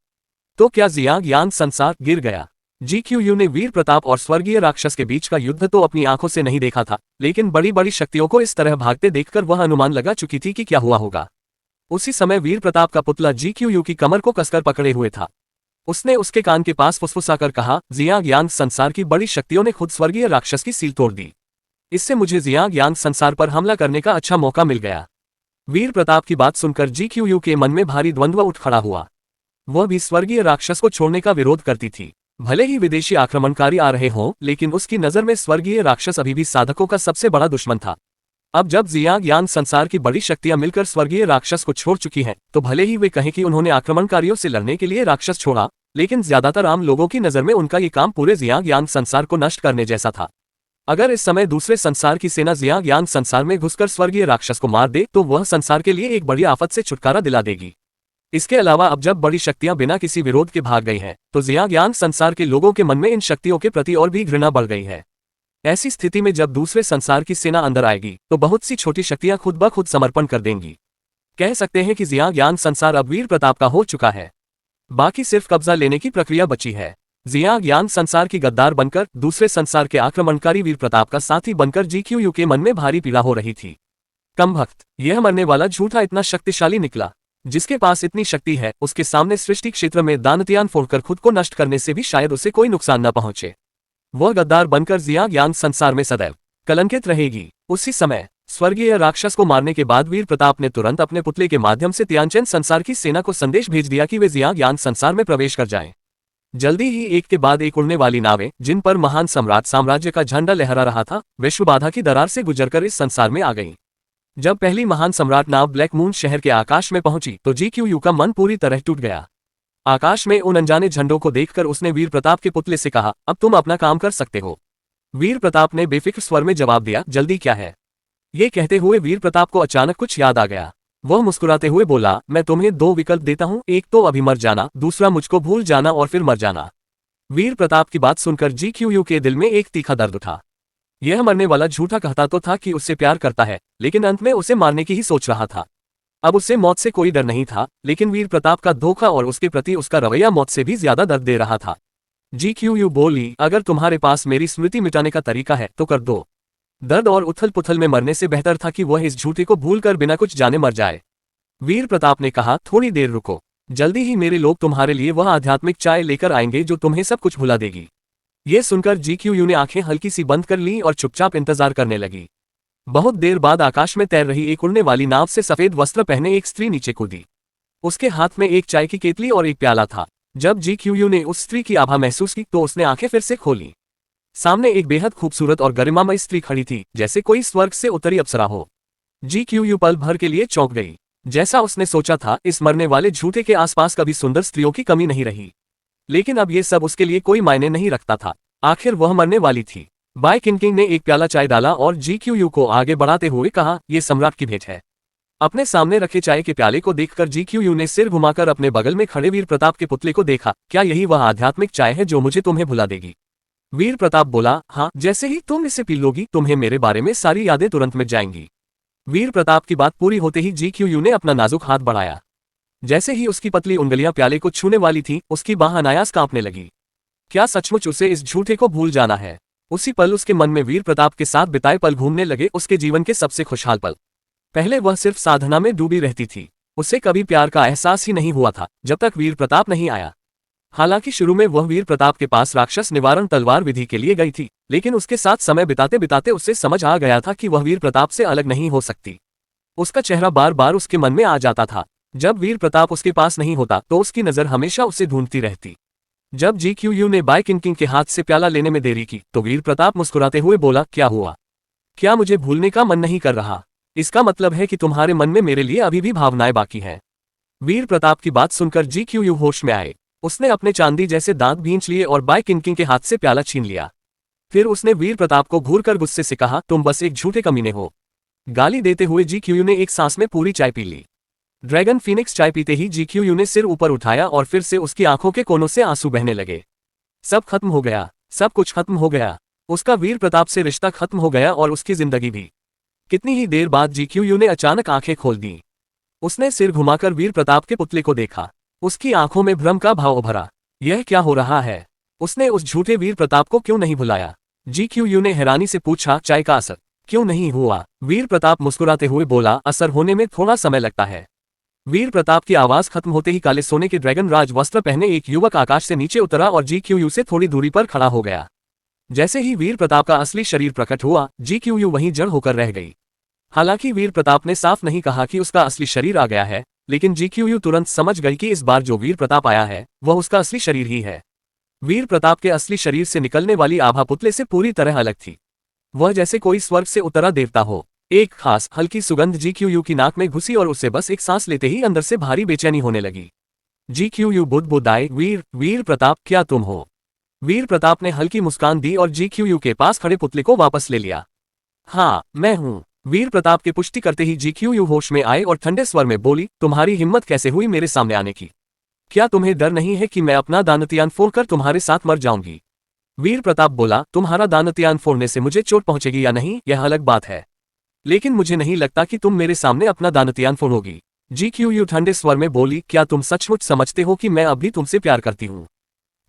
तो क्या ज़ियाओ संसार गिर गया? जीक्यूयू ने वीर प्रताप और स्वर्गीय राक्षस के बीच का युद्ध तो अपनी आंखों से नहीं देखा था, लेकिन बड़ी बड़ी शक्तियों को इस तरह भागते देखकर वह अनुमान लगा चुकी थी कि क्या हुआ होगा। उसी समय वीर प्रताप का पुतला जीक्यूयू की कमर को कसकर पकड़े हुए था। उसने उसके कान के पास फुसफुसाकर कहा, ज़ियाओ संसार की बड़ी शक्तियों ने खुद स्वर्गीय राक्षस की सील तोड़ दी। इससे मुझे ज़ियाओ संसार पर हमला करने का अच्छा मौका मिल गया। वीर प्रताप की बात सुनकर जीक्यूयू के मन में भारी द्वंद्व उठ खड़ा हुआ। वह भी स्वर्गीय राक्षस को छोड़ने का विरोध करती थी। भले ही विदेशी आक्रमणकारी आ रहे हों, लेकिन उसकी नज़र में स्वर्गीय राक्षस अभी भी साधकों का सबसे बड़ा दुश्मन था। अब जब ज़ियाओ संसार की बड़ी शक्तियां मिलकर स्वर्गीय राक्षस को छोड़ चुकी हैं, तो भले ही वे कहें कि उन्होंने आक्रमणकारियों से लड़ने के लिए राक्षस छोड़ा, लेकिन ज्यादातर आम लोगों की नज़र में उनका ये काम पूरे ज़ियाओ संसार को नष्ट करने जैसा था। अगर इस समय दूसरे संसार की सेना ज़ियाओ संसार में घुसकर स्वर्गीय राक्षस को मार दे तो वह संसार के लिए एक बड़ी आफत से छुटकारा दिला देगी। इसके अलावा अब जब बड़ी शक्तियां बिना किसी विरोध के भाग गई हैं, तो ज़ियाओ संसार के लोगों के मन में इन शक्तियों के प्रति और भी घृणा बढ़ गई है। ऐसी स्थिति में जब दूसरे संसार की सेना अंदर आएगी तो बहुत सी छोटी शक्तियां खुद ब खुद समर्पण कर देंगी। कह सकते हैं कि ज़ियाओ संसार अब वीर प्रताप का हो चुका है। बाकी सिर्फ कब्जा लेने की प्रक्रिया बची है। ज़ियाओ संसार की गद्दार बनकर दूसरे संसार के आक्रमणकारी वीर प्रताप का साथी बनकर जीक्यूयू के मन में भारी पीड़ा हो रही थी। कमबख्त, यह मरने वाला झूठा इतना शक्तिशाली निकला। जिसके पास इतनी शक्ति है, उसके सामने सृष्टि क्षेत्र में दानतियान फोड़कर खुद को नष्ट करने से भी शायद उसे कोई नुकसान न पहुंचे। वह गद्दार बनकर ज़ियाओ संसार में सदैव कलंकित रहेगी। उसी समय स्वर्गीय राक्षस को मारने के बाद वीर प्रताप ने तुरंत अपने पुतले के माध्यम से तियानचेन संसार की सेना को संदेश भेज दिया कि वे ज़ियाओ संसार में प्रवेश कर जाएं। जल्दी ही एक के बाद एक उड़ने वाली नावें, जिन पर महान सम्राट साम्राज्य का झंडा लहरा रहा था, विश्व बाधा की दरार से गुजरकर इस संसार में आ गईं। जब पहली महान सम्राट नाव ब्लैक मून शहर के आकाश में पहुंची तो जीक्यूयू का मन पूरी तरह टूट गया। आकाश में उन अनजाने झंडों को देखकर उसने वीर प्रताप के पुतले से कहा, अब तुम अपना काम कर सकते हो। वीर प्रताप ने बेफिक्र स्वर में जवाब दिया, जल्दी क्या है? ये कहते हुए वीर प्रताप को अचानक कुछ याद आ गया। वह मुस्कुराते हुए बोला, मैं तुम्हें 2 विकल्प देता हूं, एक तो अभी मर जाना, दूसरा मुझको भूल जाना और फिर मर जाना। वीर प्रताप की बात सुनकर जीक्यूयू के दिल में एक तीखा दर्द उठा। यह मरने वाला झूठा कहता तो था कि उससे प्यार करता है, लेकिन अंत में उसे मारने की ही सोच रहा था। अब उसे मौत से कोई डर नहीं था, लेकिन वीर प्रताप का धोखा और उसके प्रति उसका रवैया मौत से भी ज्यादा दर्द दे रहा था। जीक्यूयू बोली, अगर तुम्हारे पास मेरी स्मृति मिटाने का तरीका है तो कर दो। दर्द और उथल पुथल में मरने से बेहतर था कि वह इस झूठे को भूलकर बिना कुछ जाने मर जाए। वीर प्रताप ने कहा, थोड़ी देर रुको, जल्दी ही मेरे लोग तुम्हारे लिए वह आध्यात्मिक चाय लेकर आएंगे जो तुम्हें सब कुछ भुला देगी। ये सुनकर जीक्यूयू ने आंखें हल्की सी बंद कर ली और चुपचाप इंतजार करने लगी। बहुत देर बाद आकाश में तैर रही एक उड़ने वाली नाव से सफेद वस्त्र पहने एक स्त्री नीचे कूदी। उसके हाथ में एक चाय की केतली और एक प्याला था। जब जीक्यूयू ने उस स्त्री की आभा महसूस की तो उसने आंखें फिर से खोली। सामने एक बेहद खूबसूरत और गरिमामय स्त्री खड़ी थी, जैसे कोई स्वर्ग से उतरी अप्सरा हो। जीक्यूयू पल भर के लिए चौंक गई। जैसा उसने सोचा था, इस मरने वाले झूठे के आसपास कभी सुंदर स्त्रियों की कमी नहीं रही, लेकिन अब ये सब उसके लिए कोई मायने नहीं रखता था। आखिर वह मरने वाली थी। बाय किंकिंग ने एक प्याला चाय डाला और जीक्यूयू को आगे बढ़ाते हुए कहा, यह सम्राट की भेंट है। अपने सामने रखे चाय के प्याले को देखकर जीक्यूयू ने सिर घुमाकर अपने बगल में खड़े वीर प्रताप के पुतले को देखा। क्या यही वह आध्यात्मिक चाय है जो मुझे तुम्हें भुला देगी? वीर प्रताप बोला, हाँ, जैसे ही तुम इसे पी लोगी तुम्हें मेरे बारे में सारी यादें तुरंत मिट जाएंगी। वीर प्रताप की बात पूरी होते ही जीक्यूयू ने अपना नाजुक हाथ बढ़ाया। जैसे ही उसकी पतली उंगलियां प्याले को छूने वाली थी, उसकी बाह अनायास कांपने लगी। क्या सचमुच उसे इस झूठे को भूल जाना है? उसी पल उसके मन में वीर प्रताप के साथ बिताए पल घूमने लगे, उसके जीवन के सबसे खुशहाल पल। पहले वह सिर्फ साधना में डूबी रहती थी। उसे कभी प्यार का एहसास ही नहीं हुआ था जब तक वीर प्रताप नहीं आया। हालांकि शुरू में वह वीर प्रताप के पास राक्षस निवारण तलवार विधि के लिए गई थी, लेकिन उसके साथ समय बिताते बिताते उसे समझ आ गया था कि वह वीर प्रताप से अलग नहीं हो सकती। उसका चेहरा बार बार उसके मन में आ जाता था। जब वीर प्रताप उसके पास नहीं होता तो उसकी नजर हमेशा उसे ढूंढती रहती। जब जीक्यूयू ने बाई किंग के हाथ से प्याला लेने में देरी की तो वीर प्रताप मुस्कुराते हुए बोला, क्या हुआ? क्या मुझे भूलने का मन नहीं कर रहा? इसका मतलब है कि तुम्हारे मन में मेरे लिए अभी भी भावनाएं बाकी हैं। वीर प्रताप की बात सुनकर जीक्यूयू होश में आए। उसने अपने चांदी जैसे दांत भींच लिए और बाई किंग के हाथ से प्याला छीन लिया। फिर उसने वीर प्रताप को घूरकर गुस्से से कहा, तुम बस एक झूठे कमीने हो। गाली देते हुए जीक्यूयू ने एक सांस में पूरी चाय पी ली। ड्रैगन फीनिक्स चाय पीते ही जीक्यूयू ने सिर ऊपर उठाया और फिर से उसकी आंखों के कोनों से आंसू बहने लगे। सब खत्म हो गया, सब कुछ खत्म हो गया। उसका वीर प्रताप से रिश्ता खत्म हो गया और उसकी जिंदगी भी। कितनी ही देर बाद जीक्यूयू ने अचानक आंखें खोल दी। उसने सिर घुमाकर वीर प्रताप के पुतले को देखा। उसकी आंखों में भ्रम का भाव उभरा। यह क्या हो रहा है? उसने उस झूठे वीर प्रताप को क्यों नहीं बुलाया? जीक्यूयू ने हैरानी से पूछा, चाय का असर क्यों नहीं हुआ? वीर प्रताप मुस्कुराते हुए बोला, असर होने में थोड़ा समय लगता है। वीर प्रताप की आवाज खत्म होते ही काले सोने के ड्रैगन राज वस्त्र पहने एक युवक आकाश से नीचे उतरा और जीक्यूयू से थोड़ी दूरी पर खड़ा हो गया। जैसे ही वीर प्रताप का असली शरीर प्रकट हुआ, जीक्यूयू वहीं जड़ होकर रह गई। हालांकि वीर प्रताप ने साफ नहीं कहा कि उसका असली शरीर आ गया है, लेकिन जीक्यूयू तुरंत समझ गई कि इस बार जो वीर प्रताप आया है वह उसका असली शरीर ही है। वीर प्रताप के असली शरीर से निकलने वाली आभा पुतले से पूरी तरह अलग थी। वह जैसे कोई स्वर्ग से उतरा देवता हो। एक खास हल्की सुगंध जीक्यूयू की नाक में घुसी और उसे बस एक सांस लेते ही अंदर से भारी बेचैनी होने लगी। जीक्यूयू बुदबुदाए, वीर प्रताप, क्या तुम हो? वीर प्रताप ने हल्की मुस्कान दी और जीक्यूयू के पास खड़े पुतले को वापस ले लिया। हाँ, मैं हूँ। वीर प्रताप की पुष्टि करते ही जीक्यूयू होश में आए और ठंडे स्वर में बोली, तुम्हारी हिम्मत कैसे हुई मेरे सामने आने की? क्या तुम्हें डर नहीं है कि मैं अपना दानतियान फोड़कर तुम्हारे साथ मर जाऊंगी? वीर प्रताप बोला, तुम्हारा दानतियान फोड़ने से मुझे चोट पहुंचेगी या नहीं यह अलग बात है, लेकिन मुझे नहीं लगता कि तुम मेरे सामने अपना दानतियान फोड़ोगी। जीक्यूयू ठंडे स्वर में बोली, क्या तुम सचमुच समझते हो कि मैं अब भी तुमसे प्यार करती हूँ?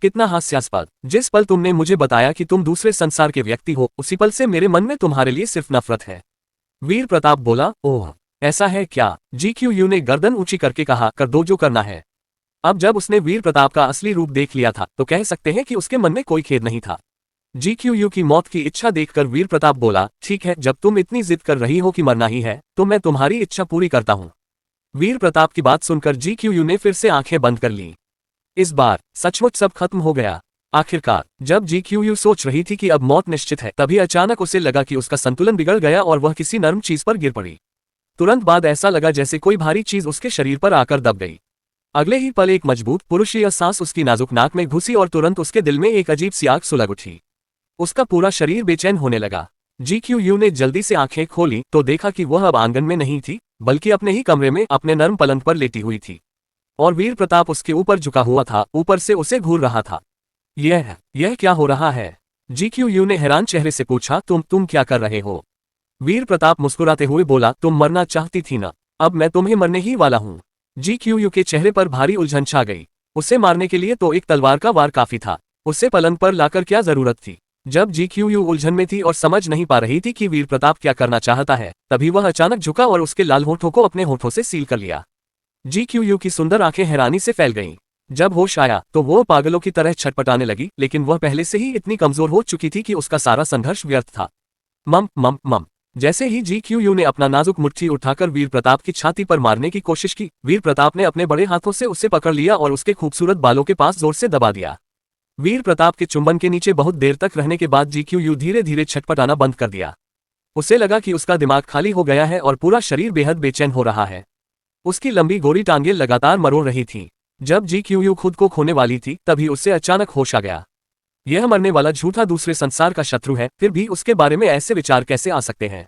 कितना हास्यास्पद। जिस पल तुमने मुझे बताया कि तुम दूसरे संसार के व्यक्ति हो, उसी पल से मेरे मन में तुम्हारे लिए सिर्फ नफरत है। वीर प्रताप बोला, ओह ऐसा है क्या? जीक्यूयू ने गर्दन ऊंची करके कहा, कर दो जो करना है। अब जब उसने वीर प्रताप का असली रूप देख लिया था तो कह सकते हैं कि उसके मन में कोई खेद नहीं था। जीक्यूयू की मौत की इच्छा देखकर वीर प्रताप बोला, ठीक है, जब तुम इतनी जिद कर रही हो कि मरना ही है तो मैं तुम्हारी इच्छा पूरी करता हूँ। वीर प्रताप की बात सुनकर जीक्यूयू ने फिर से आंखें बंद कर ली। इस बार सचमुच सब खत्म हो गया। आखिरकार जब जीक्यूयू सोच रही थी कि अब मौत निश्चित है, तभी अचानक उसे लगा कि उसका संतुलन बिगड़ गया और वह किसी नरम चीज पर गिर पड़ी। तुरंत बाद ऐसा लगा जैसे कोई भारी चीज उसके शरीर पर आकर दब गई। अगले ही पल एक मजबूत पुरुषीय सांस उसकी नाजुक नाक में घुसी और तुरंत उसके दिल में एक अजीब सी आग सुलग उठी। उसका पूरा शरीर बेचैन होने लगा। जीक्यूयू ने जल्दी से आंखें खोली तो देखा कि वह अब आंगन में नहीं थी, बल्कि अपने ही कमरे में अपने नर्म पलंग पर लेटी हुई थी और वीर प्रताप उसके ऊपर झुका हुआ था, ऊपर से उसे घूर रहा था। यह क्या हो रहा है? जीक्यूयू ने हैरान चेहरे से पूछा, तुम क्या कर रहे हो? वीर प्रताप मुस्कुराते हुए बोला, तुम मरना चाहती थी ना, अब मैं तुम्हें मरने ही वाला हूँ। जीक्यूयू के चेहरे पर भारी उलझन छा गई। उसे मारने के लिए तो एक तलवार का वार काफी था, उसे पलंग पर लाकर क्या जरूरत थी? जब जीक्यूयू उलझन में थी और समझ नहीं पा रही थी कि वीर प्रताप क्या करना चाहता है, तभी वह अचानक झुका और उसके लाल होठों को अपने होठों से सील कर लिया। जीक्यूयू की सुंदर आंखें हैरानी से फैल गईं। जब होश आया तो वो पागलों की तरह छटपटाने लगी, लेकिन वह पहले से ही इतनी कमजोर हो चुकी थी कि उसका सारा संघर्ष व्यर्थ था। मम मम मम। जैसे ही जीक्यूयू ने अपना नाजुक मुट्ठी उठाकर वीर प्रताप की छाती पर मारने की कोशिश की, वीर प्रताप ने अपने बड़े हाथों से उसे पकड़ लिया और उसके खूबसूरत बालों के पास जोर से दबा दिया। वीर प्रताप के चुंबन के नीचे बहुत देर तक रहने के बाद जीक्यूयू धीरे धीरे छटपटाना बंद कर दिया। उसे लगा कि उसका दिमाग खाली हो गया है और पूरा शरीर बेहद बेचैन हो रहा है। उसकी लंबी गोरी टांगें लगातार मरोड़ रही थीं। जब जीक्यूयू खुद को खोने वाली थी तभी उससे अचानक होश आ गया। यह मरने वाला झूठा दूसरे संसार का शत्रु है, फिर भी उसके बारे में ऐसे विचार कैसे आ सकते हैं?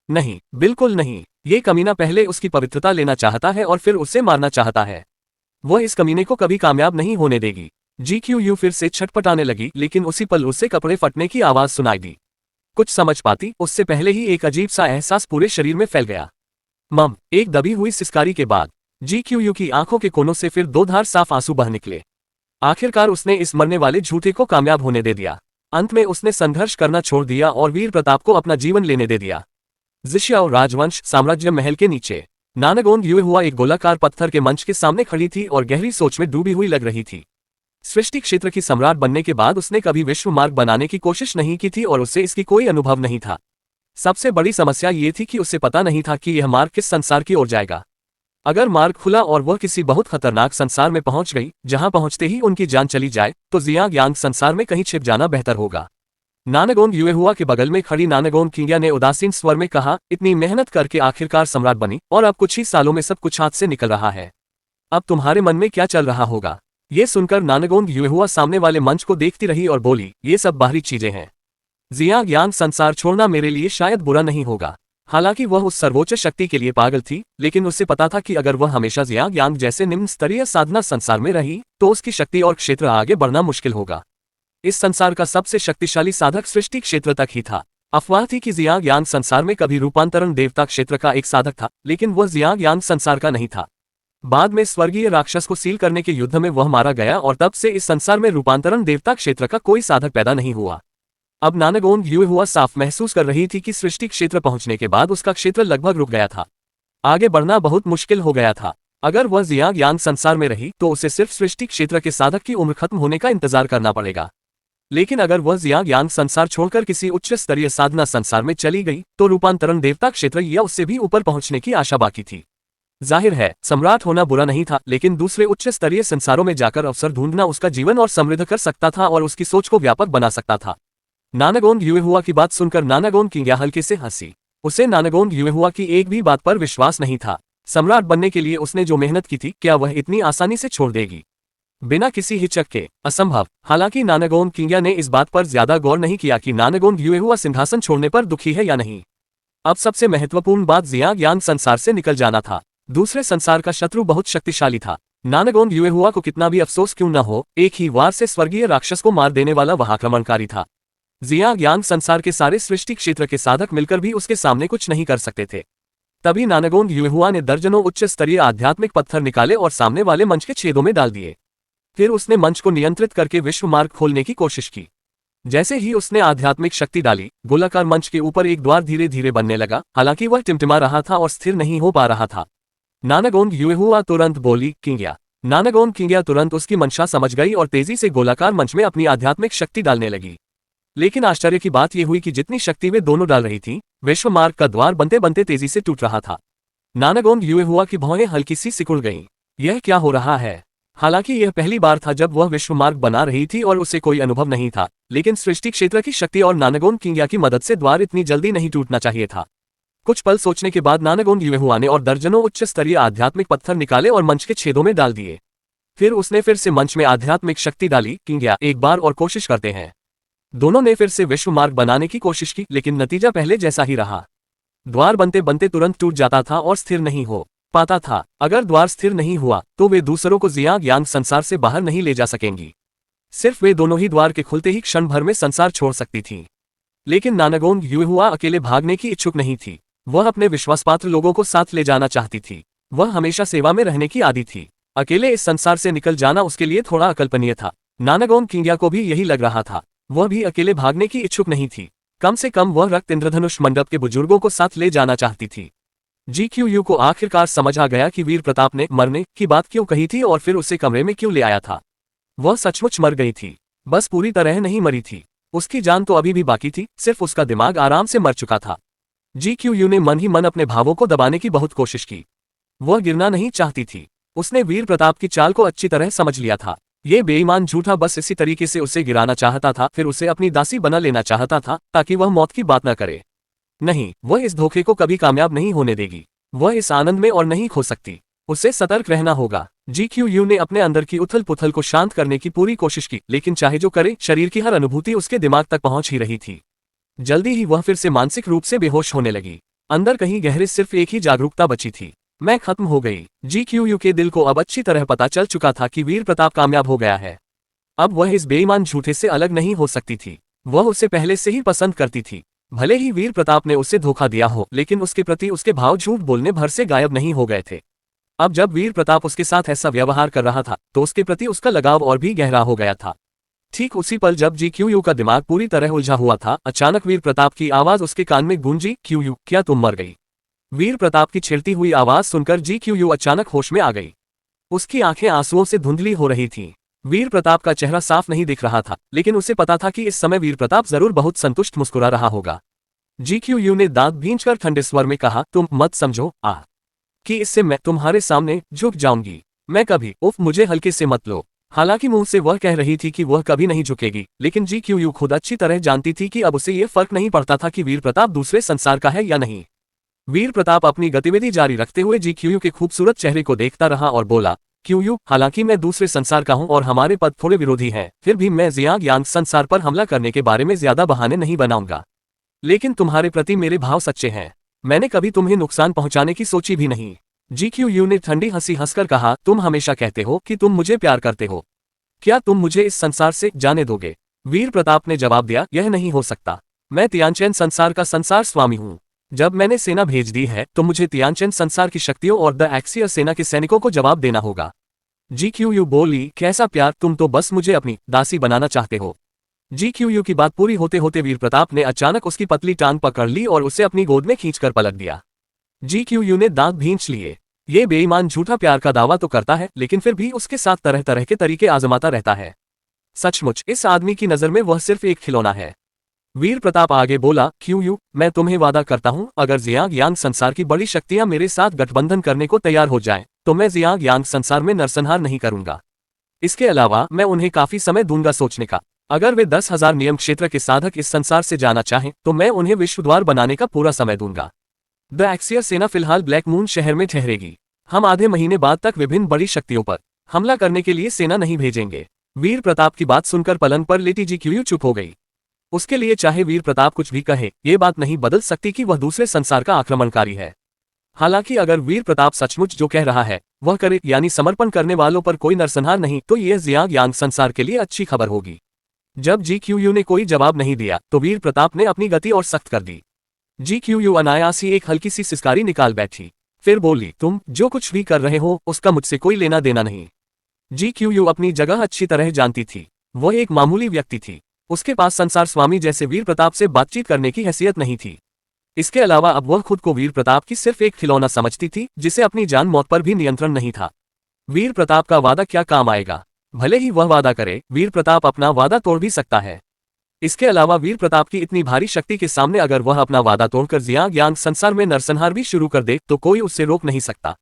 नहीं, बिल्कुल नहीं। ये कमीना पहले उसकी पवित्रता लेना चाहता है और फिर उसे मारना चाहता है। वह इस कमीने को कभी कामयाब नहीं होने देगी। जीक्यूयू फिर से छटपटाने लगी, लेकिन उसी पल उसे कपड़े फटने की आवाज सुनाई दी। कुछ समझ पाती उससे पहले ही एक अजीब सा एहसास पूरे शरीर में फैल गया। मम। एक दबी हुई सिसकारी के बाद जीक्यूयू की आंखों के कोनों से फिर दो धार साफ आंसू बह निकले। आखिरकार उसने इस मरने वाले झूठे को कामयाब होने दे दिया। अंत में उसने संघर्ष करना छोड़ दिया और वीर प्रताप को अपना जीवन लेने दे दिया। ज़िशियाओ राजवंश साम्राज्य महल के नीचे नानागोंग युएहुआ एक गोलाकार पत्थर के मंच के सामने खड़ी थी और गहरी सोच में डूबी हुई लग रही थी। सृष्टि क्षेत्र की सम्राट बनने के बाद उसने कभी विश्व मार्ग बनाने की कोशिश नहीं की थी और उससे इसकी कोई अनुभव नहीं था। सबसे बड़ी समस्या ये थी कि उसे पता नहीं था कि यह मार्ग किस संसार की ओर जाएगा। अगर मार्ग खुला और वह किसी बहुत खतरनाक संसार में पहुंच गई, जहां पहुंचते ही उनकी जान चली जाए, तो जियांग संसार में कहीं छिप जाना बेहतर होगा। नानागोंग युएहुआ के बगल में खड़ी नानागोंग किंग्या ने उदासीन स्वर में कहा, इतनी मेहनत करके आखिरकार सम्राट बनी और अब कुछ ही सालों में सब कुछ हाथ से निकल रहा है। अब तुम्हारे मन में क्या चल रहा होगा? ये सुनकर नानागोंग युएहुआ सामने वाले मंच को देखती रही और बोली, ये सब बाहरी चीजें हैं। जियांग संसार छोड़ना मेरे लिए शायद बुरा नहीं होगा। हालांकि वह उस सर्वोच्च शक्ति के लिए पागल थी, लेकिन उसे पता था कि अगर वह हमेशा जियांग जैसे निम्न स्तरीय साधना संसार में रही तो उसकी शक्ति और क्षेत्र आगे बढ़ना मुश्किल होगा। इस संसार का सबसे शक्तिशाली साधक सृष्टि क्षेत्र तक ही था। अफवाह थी कि जियांग संसार में कभी रूपांतरण देवता क्षेत्र का एक साधक था, लेकिन वह जियांग संसार का नहीं था। बाद में स्वर्गीय राक्षस को सील करने के युद्ध में वह मारा गया और तब से इस संसार में रूपांतरण देवता क्षेत्र का कोई साधक पैदा नहीं हुआ। अब नानागोंग युएहुआ साफ महसूस कर रही थी कि सृष्टि क्षेत्र पहुंचने के बाद उसका क्षेत्र लगभग रुक गया था। आगे बढ़ना बहुत मुश्किल हो गया था। अगर वह जियांग संसार में रही तो उसे सिर्फ सृष्टि क्षेत्र के साधक की उम्र खत्म होने का इंतजार करना पड़ेगा। लेकिन अगर वह जियांग संसार छोड़कर किसी उच्च स्तरीय साधना संसार में चली गई तो रूपांतरण देवता क्षेत्र या उससे भी ऊपर पहुंचने की आशा बाकी थी। जाहिर है, सम्राट होना बुरा नहीं था, लेकिन दूसरे उच्च स्तरीय संसारों में जाकर अवसर ढूंढना उसका जीवन और समृद्ध कर सकता था और उसकी सोच को व्यापक बना सकता था। नानागोंग युएहुआ की बात सुनकर नानागोंग किंग्या हल्के से हंसी। उसे नानागोंग युएहुआ की एक भी बात पर विश्वास नहीं था। सम्राट बनने के लिए उसने जो मेहनत की थी, क्या वह इतनी आसानी से छोड़ देगी? बिना किसी हिचक के? असंभव। हालांकि नानागोंग किंग्या ने इस बात पर ज्यादा गौर नहीं किया कि नानागोंग युएहुआ सिंहासन छोड़ने पर दुखी है या नहीं। अब सबसे महत्वपूर्ण बात जियांग संसार से निकल जाना था। दूसरे संसार का शत्रु बहुत शक्तिशाली था। नानागोंग युएहुआ को कितना भी अफसोस क्यों न हो, एक ही वार से स्वर्गीय राक्षस को मार देने वाला वह आक्रमणकारी था। जियांग संसार के सारे सृष्टि क्षेत्र के साधक मिलकर भी उसके सामने कुछ नहीं कर सकते थे। तभी नानागोंग युएहुआ ने दर्जनों उच्च स्तरीय आध्यात्मिक पत्थर निकाले और सामने वाले मंच के छेदों में डाल दिए। फिर उसने मंच को नियंत्रित करके विश्व मार्ग खोलने की कोशिश की। जैसे ही उसने आध्यात्मिक शक्ति डाली, गोलाकार मंच के ऊपर एक द्वार धीरे धीरे बनने लगा। हालांकि वह टिमटिमा रहा था और स्थिर नहीं हो पा रहा था। नानागोंग युएहुआ तुरंत बोली, किंग्या। नानागोंग किंग्या तुरंत उसकी मंशा समझ गई और तेजी से गोलाकार मंच में अपनी आध्यात्मिक शक्ति डालने लगी। लेकिन आश्चर्य की बात यह हुई कि जितनी शक्ति वे दोनों डाल रही थीं, विश्व मार्ग का द्वार बनते बनते तेजी से टूट रहा था। नानागोंग युएहुआ की भौहें हल्की सी सिकुड़ गईं। यह क्या हो रहा है? हालांकि यह पहली बार था जब वह विश्व मार्ग बना रही थी और उसे कोई अनुभव नहीं था, लेकिन सृष्टि क्षेत्र की शक्ति और नानागोंग किंग्या की मदद से द्वार इतनी जल्दी नहीं टूटना चाहिए था। कुछ पल सोचने के बाद नानागोंग युएहुआ ने और दर्जनों उच्च स्तरीय आध्यात्मिक पत्थर निकाले और मंच के छेदों में डाल दिए। फिर उसने फिर से मंच में आध्यात्मिक शक्ति डाली। किंग्या, एक बार और कोशिश करते हैं। दोनों ने फिर से विश्व मार्ग बनाने की कोशिश की, लेकिन नतीजा पहले जैसा ही रहा। द्वार बनते बनते तुरंत टूट जाता था और स्थिर नहीं हो पाता था। अगर द्वार स्थिर नहीं हुआ तो वे दूसरों को जियांग संसार से बाहर नहीं ले जा सकेंगी। सिर्फ वे दोनों ही द्वार के खुलते ही क्षण भर में संसार छोड़ सकती थीं। लेकिन नानागोंग युएहुआ अकेले भागने की इच्छुक नहीं थी। वह अपने विश्वासपात्र लोगों को साथ ले जाना चाहती थी। वह हमेशा सेवा में रहने की आदी थी। अकेले इस संसार से निकल जाना उसके लिए थोड़ा अकल्पनीय था। नानागोंग किंग्या को भी यही लग रहा था। वह भी अकेले भागने की इच्छुक नहीं थी। कम से कम वह रक्त इंद्रधनुष मंडप के बुजुर्गों को साथ ले जाना चाहती थी। जीक्यूयू को आखिरकार समझ आ गया कि वीर प्रताप ने मरने की बात क्यों कही थी और फिर उसे कमरे में क्यों ले आया था। वह सचमुच मर गई थी, बस पूरी तरह नहीं मरी थी। उसकी जान तो अभी भी बाकी थी, सिर्फ उसका दिमाग आराम से मर चुका था। जीक्यूयू ने मन ही मन अपने भावों को दबाने की बहुत कोशिश की। वह गिरना नहीं चाहती थी। उसने वीर प्रताप की चाल को अच्छी तरह समझ लिया था। ये बेईमान झूठा बस इसी तरीके से उसे गिराना चाहता था, फिर उसे अपनी दासी बना लेना चाहता था ताकि वह मौत की बात न करे। नहीं, वह इस धोखे को कभी कामयाब नहीं होने देगी। वह इस आनंद में और नहीं खो सकती। उसे सतर्क रहना होगा। जीक्यूयू ने अपने अंदर की उथल पुथल को शांत करने की पूरी कोशिश की, लेकिन चाहे जो करे, शरीर की हर अनुभूति उसके दिमाग तक पहुंच ही रही थी। जल्दी ही वह फिर से मानसिक रूप से बेहोश होने लगी। अंदर कहीं गहरे सिर्फ एक ही जागरूकता बची थी, मैं खत्म हो गई। जीक्यूयू के दिल को अब अच्छी तरह पता चल चुका था कि वीर प्रताप कामयाब हो गया है। अब वह इस बेईमान झूठे से अलग नहीं हो सकती थी। वह उसे पहले से ही पसंद करती थी। भले ही वीर प्रताप ने उसे धोखा दिया हो, लेकिन उसके प्रति उसके भाव झूठ बोलने भर से गायब नहीं हो गए थे। अब जब वीर प्रताप उसके साथ ऐसा व्यवहार कर रहा था तो उसके प्रति उसका लगाव और भी गहरा हो गया था। ठीक उसी पल जब GQ का दिमाग पूरी तरह उलझा हुआ था, अचानक वीर प्रताप की आवाज उसके कान में गूंजी, QU, क्या तुम मर गई? वीर प्रताप की छिड़ती हुई आवाज सुनकर GQ अचानक होश में आ गई। उसकी आंखें आंसुओं से धुंधली हो रही थीं। वीर प्रताप का चेहरा साफ नहीं दिख रहा था, लेकिन उसे पता था कि इस समय वीर प्रताप जरूर बहुत संतुष्ट मुस्कुरा रहा होगा। GQ ने दांत भींचकर ठंडे स्वर में कहा, तुम मत समझो कि इससे मैं तुम्हारे सामने झुक जाऊंगी। मैं कभी, उफ, मुझे हल्के से मत लो। हालांकि मुंह से वह कह रही थी कि वह कभी नहीं झुकेगी, लेकिन GQ खुद अच्छी तरह जानती थी कि अब उसे ये फर्क नहीं पड़ता था कि वीर प्रताप दूसरे संसार का है या नहीं। वीर प्रताप अपनी गतिविधि जारी रखते हुए GQ के खूबसूरत चेहरे को देखता रहा और बोला, QU, हालांकि मैं दूसरे संसार का हूं और हमारे पद थोड़े विरोधी हैं, फिर भी मैं जियांग यांग संसार पर हमला करने के बारे में ज्यादा बहाने नहीं बनाऊंगा। लेकिन तुम्हारे प्रति मेरे भाव सच्चे हैं। मैंने कभी तुम्हें नुकसान पहुंचाने की सोची भी नहीं। GQ ने ठंडी हंसी हंसकर कहा, तुम हमेशा कहते हो कि तुम मुझे प्यार करते हो। क्या तुम मुझे इस संसार से जाने दोगे? वीर प्रताप ने जवाब दिया, यह नहीं हो सकता। मैं तियानचेन संसार का संसार स्वामी हूँ। जब मैंने सेना भेज दी है तो मुझे तियानचेन संसार की शक्तियों और द एक्सियर सेना के सैनिकों को जवाब देना होगा। GQ बोली, कैसा प्यार, तुम तो बस मुझे अपनी दासी बनाना चाहते हो। GQ की बात पूरी होते होते वीर प्रताप ने अचानक उसकी पतली टांग पकड़ ली और उसे अपनी गोद में खींचकर पलट दिया। GQ ने दांत भींच लिए। ये बेईमान झूठा प्यार का दावा तो करता है, लेकिन फिर भी उसके साथ तरह तरह के तरीके आजमाता रहता है। सचमुच इस आदमी की नजर में वह सिर्फ एक खिलौना है। वीर प्रताप आगे बोला, QU, मैं तुम्हें वादा करता हूं, अगर जियांग यांग संसार की बड़ी शक्तियां मेरे साथ गठबंधन करने को तैयार हो जाएं, तो मैं जियांग यांग संसार में नरसंहार नहीं करूंगा। इसके अलावा मैं उन्हें काफी समय दूंगा सोचने का। अगर वे 10,000 नियम क्षेत्र के साधक इस संसार से जाना चाहें तो मैं उन्हें विश्वद्वार बनाने का पूरा समय दूंगा। द एक्सियर सेना फिलहाल ब्लैक मून शहर में ठहरेगी। हम आधे महीने बाद तक विभिन्न बड़ी शक्तियों पर हमला करने के लिए सेना नहीं भेजेंगे। वीर प्रताप की बात सुनकर पलंग पर लेटी GQ चुप हो गई। उसके लिए चाहे वीर प्रताप कुछ भी कहे, ये बात नहीं बदल सकती कि वह दूसरे संसार का आक्रमणकारी है। हालांकि अगर वीर प्रताप सचमुच जो कह रहा है वह करे, यानी समर्पण करने वालों पर कोई नरसंहार नहीं, तो यह जियांग यांग संसार के लिए अच्छी खबर होगी। जब GQ ने कोई जवाब नहीं दिया तो वीर प्रताप ने अपनी गति और सख्त कर दी। GQ अनायास ही एक हल्की सी सिसकारी निकाल बैठी। फिर बोली, तुम जो कुछ भी कर रहे हो उसका मुझसे कोई लेना देना नहीं। GQ अपनी जगह अच्छी तरह जानती थी। वह एक मामूली व्यक्ति थी। उसके पास संसार स्वामी जैसे वीर प्रताप से बातचीत करने की हैसियत नहीं थी। इसके अलावा अब वह खुद को वीर प्रताप की सिर्फ एक खिलौना समझती थी, जिसे अपनी जान मौत पर भी नियंत्रण नहीं था। वीर प्रताप का वादा क्या काम आएगा? भले ही वह वादा करे, वीर प्रताप अपना वादा तोड़ भी सकता है। इसके अलावा वीर प्रताप की इतनी भारी शक्ति के सामने अगर वह अपना वादा तोड़कर जियांग यांग संसार में नरसंहार भी शुरू कर दे तो कोई उससे रोक नहीं सकता।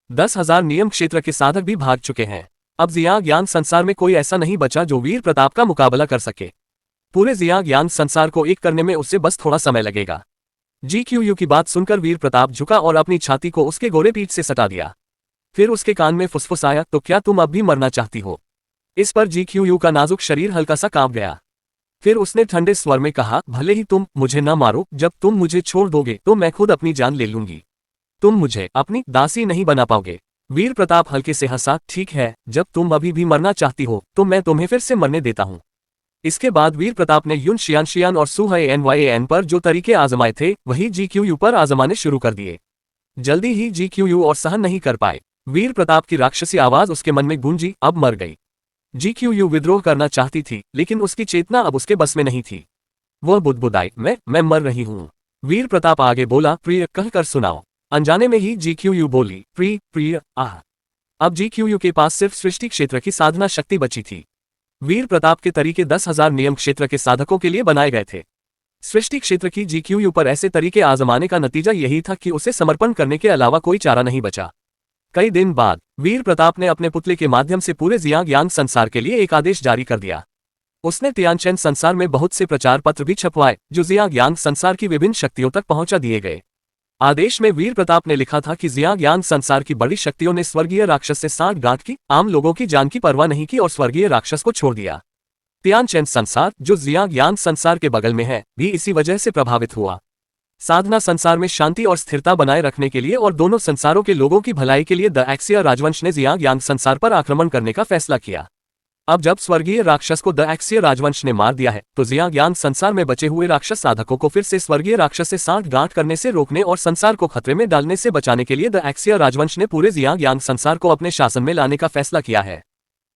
10,000 नियम क्षेत्र के साधक भी भाग चुके हैं। अब जियांग यांग संसार में कोई ऐसा नहीं बचा जो वीर प्रताप का मुकाबला कर सके। पूरे जियांग यांग संसार को एक करने में उससे बस थोड़ा समय लगेगा। GQ की बात सुनकर वीर प्रताप झुका और अपनी छाती को उसके गोरे पीठ से सटा दिया। फिर उसके कान में फुसफुसाया, तो क्या तुम अब भी मरना चाहती हो? इस पर GQ का नाजुक शरीर हल्का सा कांप गया। फिर उसने ठंडे स्वर में कहा, भले ही तुम मुझे न मारो, जब तुम मुझे छोड़ दोगे तो मैं खुद अपनी जान ले लूंगी। तुम मुझे अपनी दासी नहीं बना पाओगे। वीर प्रताप हल्के से हंसा, ठीक है, जब तुम अभी भी मरना चाहती हो तो मैं तुम्हें फिर से मरने देता हूं। इसके बाद वीर प्रताप ने युन शियान और सुहान पर जो तरीके आजमाए थे वही GQ पर आजमाने शुरू कर दिए। जल्दी ही GQ और सहन नहीं कर पाए। वीर प्रताप की राक्षसी आवाज उसके मन में गूंजी, अब मर गई। GQ विद्रोह करना चाहती थी, लेकिन उसकी चेतना अब उसके बस में नहीं थी। वह बुदबुदाई, मैं मर रही हूँ। वीर प्रताप आगे बोला, प्रिय कहकर सुनाओ। अनजाने में ही GQ बोली, प्रिय आह। अब GQ के पास सिर्फ सृष्टि क्षेत्र की साधना शक्ति बची थी। वीर प्रताप के तरीके 10,000 नियम क्षेत्र के साधकों के लिए बनाए गए थे। सृष्टि क्षेत्र की GQ पर ऐसे तरीके आजमाने का नतीजा यही था कि उसे समर्पण करने के अलावा कोई चारा नहीं बचा। कई दिन बाद वीर प्रताप ने अपने पुतले के माध्यम से पूरे जियांग यांग संसार के लिए एक आदेश जारी कर दिया। उसने तियानचेन संसार में बहुत से प्रचार पत्र भी छपवाए जो जियांग यांग संसार की विभिन्न शक्तियों तक पहुंचा दिए गए। आदेश में वीर प्रताप ने लिखा था कि जियांग यांग संसार की बड़ी शक्तियों ने स्वर्गीय राक्षस से सांठ गांठ की, आम लोगों की जान की परवाह नहीं की और स्वर्गीय राक्षस को छोड़ दिया। तियानचेन संसार, जो जियांग यांग संसार के बगल में है, भी इसी वजह से प्रभावित हुआ। साधना संसार में शांति और स्थिरता बनाए रखने के लिए और दोनों संसारों के लोगों की भलाई के लिए द एक्सियर राजवंश ने जियांग यांग संसार पर आक्रमण करने का फैसला किया। अब जब स्वर्गीय राक्षस को द एक्सिय राजवंश ने मार दिया है तो जिया ज्ञान संसार में बचे हुए राक्षस साधकों को फिर से स्वर्गीय राक्षस से सांठ-गांठ करने से रोकने और संसार को खतरे में डालने से बचाने के लिए द एक्सिय राजवंश ने पूरे जिया ज्ञान संसार को अपने शासन में लाने का फैसला किया है।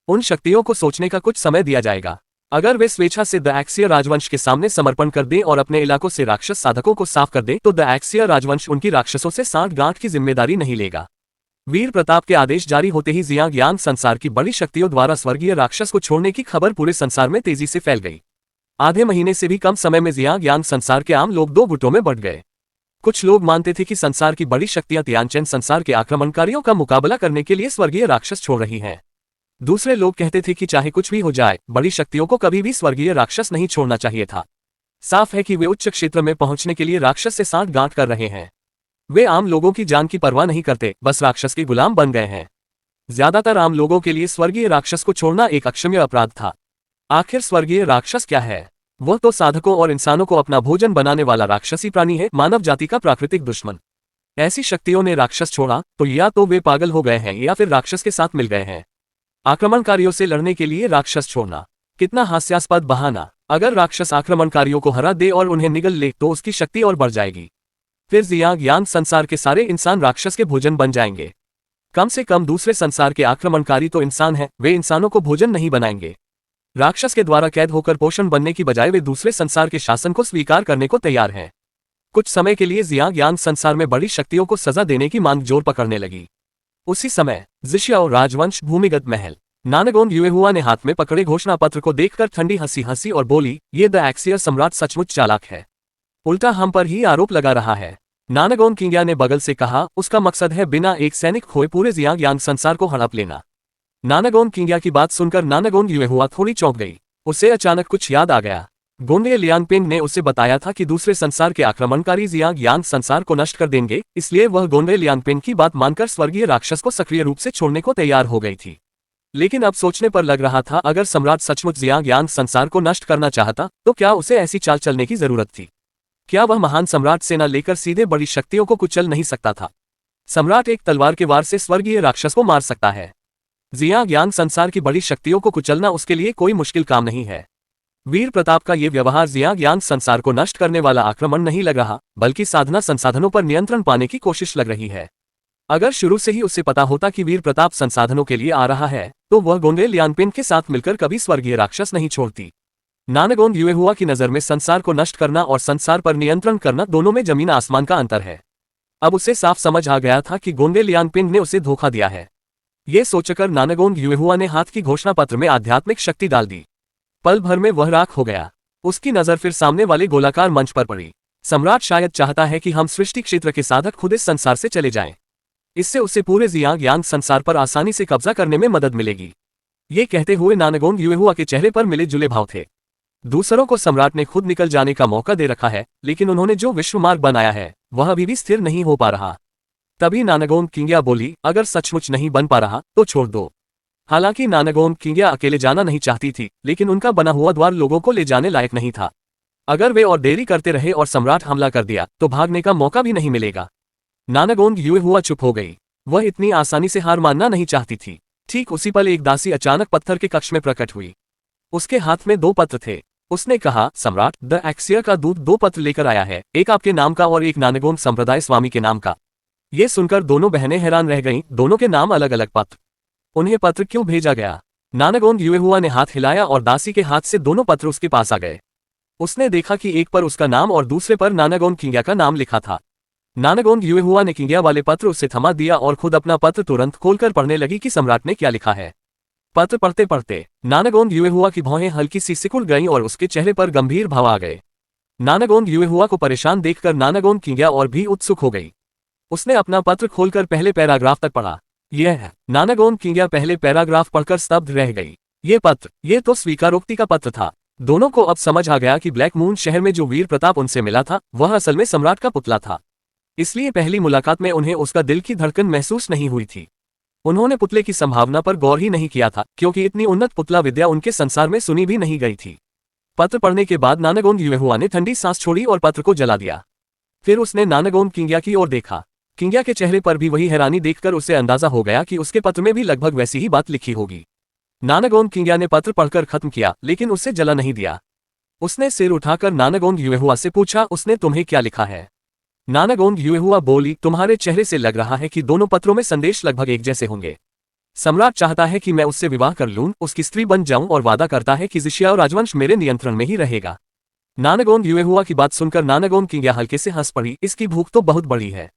उन शक्तियों को सोचने का कुछ समय दिया जाएगा। अगर वे स्वेच्छा से द एक्सिय राजवंश के सामने समर्पण कर दें और अपने इलाकों से राक्षस साधकों को साफ कर दें तो द एक्सिय राजवंश उनकी राक्षसों से सांठ-गांठ की जिम्मेदारी नहीं लेगा। वीर प्रताप के आदेश जारी होते ही जिया ज्ञान संसार की बड़ी शक्तियों द्वारा स्वर्गीय राक्षस को छोड़ने की खबर पूरे संसार में तेजी से फैल गई। आधे महीने से भी कम समय में जिया ज्ञान संसार के आम लोग दो गुटों में बढ़ गए। कुछ लोग मानते थे कि संसार की बड़ी शक्तियां तियानचेन संसार के आक्रमणकारियों का मुकाबला करने के लिए स्वर्गीय राक्षस छोड़ रही हैं। दूसरे लोग कहते थे कि चाहे कुछ भी हो जाए, बड़ी शक्तियों को कभी भी स्वर्गीय राक्षस नहीं छोड़ना चाहिए था। साफ है कि वे उच्च क्षेत्र में पहुंचने के लिए राक्षस से सांठ-गांठ कर रहे हैं। वे आम लोगों की जान की परवाह नहीं करते, बस राक्षस के गुलाम बन गए हैं। ज्यादातर आम लोगों के लिए स्वर्गीय राक्षस को छोड़ना एक अक्षम्य अपराध था। आखिर स्वर्गीय राक्षस क्या है? वह तो साधकों और इंसानों को अपना भोजन बनाने वाला राक्षसी प्राणी है, मानव जाति का प्राकृतिक दुश्मन। ऐसी शक्तियों ने राक्षस छोड़ा तो या तो वे पागल हो गए हैं या फिर राक्षस के साथ मिल गए हैं। आक्रमणकारियों से लड़ने के लिए राक्षस छोड़ना, कितना हास्यास्पद बहाना। अगर राक्षस आक्रमणकारियों को हरा दे और उन्हें निगल ले तो उसकी शक्ति और बढ़ जाएगी। फिर जिया ज्ञान संसार के सारे इंसान राक्षस के भोजन बन जाएंगे। कम से कम दूसरे संसार के आक्रमणकारी तो इंसान हैं, वे इंसानों को भोजन नहीं बनाएंगे। राक्षस के द्वारा कैद होकर पोषण बनने की बजाय वे दूसरे संसार के शासन को स्वीकार करने को तैयार हैं। कुछ समय के लिए जिया ज्ञान संसार में बड़ी शक्तियों को सजा देने की मांग जोर पकड़ने लगी। उसी समय जिशियाओ राजवंश भूमिगत महल। नानगोन युएहुआ ने हाथ में पकड़े घोषणा पत्र को देखकर ठंडी हंसी हंसी और बोली, ये द एक्सियर सम्राट सचमुच चालाक है, उल्टा हम पर ही आरोप लगा रहा है। नानगोन किंग्या ने बगल से कहा, उसका मकसद है बिना एक सैनिक खोए पूरे जिया ज्ञान संसार को हड़प लेना। नानगोन किंग्या की बात सुनकर नानगोन युएहुआ थोड़ी चौंक गई। उसे अचानक कुछ याद आ गया। गोंडे लियांगपेंग ने उसे बताया था कि दूसरे संसार के आक्रमणकारी जिया ज्ञान संसार को नष्ट कर देंगे, इसलिए वह गोंडे लियांगपेंग की बात मानकर स्वर्गीय राक्षस को सक्रिय रूप से छोड़ने को तैयार हो गई थी। लेकिन अब सोचने पर लग रहा था, अगर सम्राट सचमुच जिया ज्ञान संसार को नष्ट करना चाहता तो क्या उसे ऐसी चाल चलने की जरूरत थी? क्या वह महान सम्राट सेना लेकर सीधे बड़ी शक्तियों को कुचल नहीं सकता था? सम्राट एक तलवार के वार से स्वर्गीय राक्षस को मार सकता है। जिया ज्ञान संसार की बड़ी शक्तियों को कुचलना उसके लिए कोई मुश्किल काम नहीं है। वीर प्रताप का ये व्यवहार जिया ज्ञान संसार को नष्ट करने वाला आक्रमण नहीं लग रहा, बल्कि साधना संसाधनों पर नियंत्रण पाने की कोशिश लग रही है। अगर शुरू से ही उसे पता होता कि वीर प्रताप संसाधनों के लिए आ रहा है तो वह गोंडे लियांगपेंग के साथ मिलकर कभी स्वर्गीय राक्षस नहीं छोड़ती। नानगोन युएहुआ की नजर में संसार को नष्ट करना और संसार पर नियंत्रण करना दोनों में जमीन आसमान का अंतर है। अब उसे साफ समझ आ गया था कि गोंडे लियांगपेंग ने उसे धोखा दिया है। ये सोचकर नानगोन युएहुआ ने हाथ की घोषणा पत्र में आध्यात्मिक शक्ति डाल दी। पल भर में वह राख हो गया। उसकी नजर फिर सामने वाले गोलाकार मंच पर पड़ी। सम्राट शायद चाहता है कि हम सृष्टि क्षेत्र के साधक खुद इस संसार से चले जाएं। इससे उसे पूरे जिया ज्ञान संसार पर आसानी से कब्जा करने में मदद मिलेगी। ये कहते हुए नानगोन युएहुआ के चेहरे पर मिले जुले भाव थे। दूसरों को सम्राट ने खुद निकल जाने का मौका दे रखा है, लेकिन उन्होंने जो विश्व मार्ग बनाया है वह अभी भी स्थिर नहीं हो पा रहा। तभी नानगोन किंग्या बोली, अगर सचमुच नहीं बन पा रहा तो छोड़ दो। हालांकि नानगोन किंग्या अकेले जाना नहीं चाहती थी, लेकिन उनका बना हुआ द्वार लोगों को ले जाने लायक नहीं था। अगर वे और देरी करते रहे और सम्राट हमला कर दिया तो भागने का मौका भी नहीं मिलेगा। नानगोन युएहुआ चुप हो गई। वह इतनी आसानी से हार मानना नहीं चाहती थी। ठीक उसी पल एक दासी अचानक पत्थर के कक्ष में प्रकट हुई। उसके हाथ में 2 पत्र थे। उसने कहा, सम्राट, द एक्सियर का दूत 2 पत्र लेकर आया है, एक आपके नाम का और एक नानगोन संप्रदाय स्वामी के नाम का। ये सुनकर दोनों बहनें हैरान रह गईं, दोनों के नाम अलग अलग पत्र। उन्हें पत्र क्यों भेजा गया? नानगोन युएहुआ ने हाथ हिलाया और दासी के हाथ से दोनों पत्र उसके पास आ गए। उसने देखा कि एक पर उसका नाम और दूसरे पर नानगोन किंग्या का नाम लिखा था। नानगोन युएहुआ ने किंग्या वाले पत्र उसे थमा दिया और खुद अपना पत्र तुरंत खोलकर पढ़ने लगी कि सम्राट ने क्या लिखा है। पत्र पढ़ते पढ़ते नानगोन युएहुआ की भौहें हल्की सी सिकुड़ गईं और उसके चेहरे पर गंभीर भाव आ गए। नानगोन युएहुआ को परेशान देखकर नानगोन किंग्या और भी उत्सुक हो गई। उसने अपना पत्र खोलकर पहले पैराग्राफ तक पढ़ा। यह नानगोन किंग्या पहले पैराग्राफ पढ़कर स्तब्ध रह गई। ये तो स्वीकारोक्ति का पत्र था। दोनों को अब समझ आ गया कि ब्लैक मून शहर में जो वीर प्रताप उनसे मिला था वह असल में सम्राट का पुतला था। इसलिए पहली मुलाकात में उन्हें उसका दिल की धड़कन महसूस नहीं हुई थी। उन्होंने पुतले की संभावना पर गौर ही नहीं किया था, क्योंकि इतनी उन्नत पुतला विद्या उनके संसार में सुनी भी नहीं गई थी। पत्र पढ़ने के बाद नानगोन युएहुआ ने ठंडी सांस छोड़ी और पत्र को जला दिया। फिर उसने नानगोन किंग्या की ओर देखा। किंग्या के चेहरे पर भी वही हैरानी देखकर उसे अंदाजा हो गया कि उसके पत्र में भी लगभग वैसी ही बात लिखी होगी। नानागोंग किंग्या ने पत्र पढ़कर खत्म किया, लेकिन उसे जला नहीं दिया। उसने सिर उठाकर नानागोंग युएहुआ से पूछा, उसने तुम्हें क्या लिखा है? नानागोंग युएहुआ बोली, तुम्हारे चेहरे से लग रहा है कि दोनों पत्रों में संदेश लगभग एक जैसे होंगे। सम्राट चाहता है कि मैं उससे विवाह कर लूं, उसकी स्त्री बन जाऊं और वादा करता है कि ज़िशियाओ राजवंश मेरे नियंत्रण में ही रहेगा। नानागोंग युएहुआ की बात सुनकर नानागोंग किंग्या हल्के से हंस पड़ी, इसकी भूख तो बहुत बड़ी है।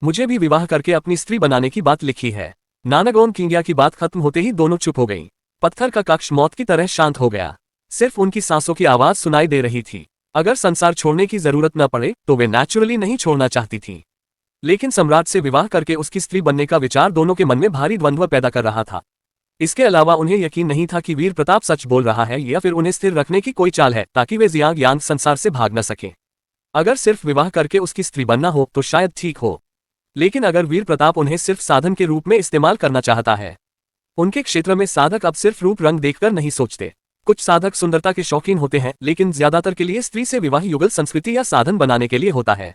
मुझे भी विवाह करके अपनी स्त्री बनाने की बात लिखी है। नानागोंग किंग्या की बात खत्म होते ही दोनों चुप हो गईं। पत्थर का कक्ष मौत की तरह शांत हो गया। सिर्फ उनकी सांसों की आवाज सुनाई दे रही थी। अगर संसार छोड़ने की जरूरत न पड़े तो वे नेचुरली नहीं छोड़ना चाहती थी, लेकिन सम्राट से विवाह करके उसकी स्त्री बनने का विचार दोनों के मन में भारी द्वंद्व पैदा कर रहा था। इसके अलावा उन्हें यकीन नहीं था कि वीर प्रताप सच बोल रहा है या फिर उन्हें स्थिर रखने की कोई चाल है ताकि वे जियांग संसार से भाग न सके। अगर सिर्फ विवाह करके उसकी स्त्री बनना हो तो शायद ठीक हो, लेकिन अगर वीर प्रताप उन्हें सिर्फ साधन के रूप में इस्तेमाल करना चाहता है। उनके क्षेत्र में साधक अब सिर्फ रूप रंग देखकर नहीं सोचते। कुछ साधक सुंदरता के शौकीन होते हैं, लेकिन ज्यादातर के लिए स्त्री से विवाह युगल संस्कृति या साधन बनाने के लिए होता है।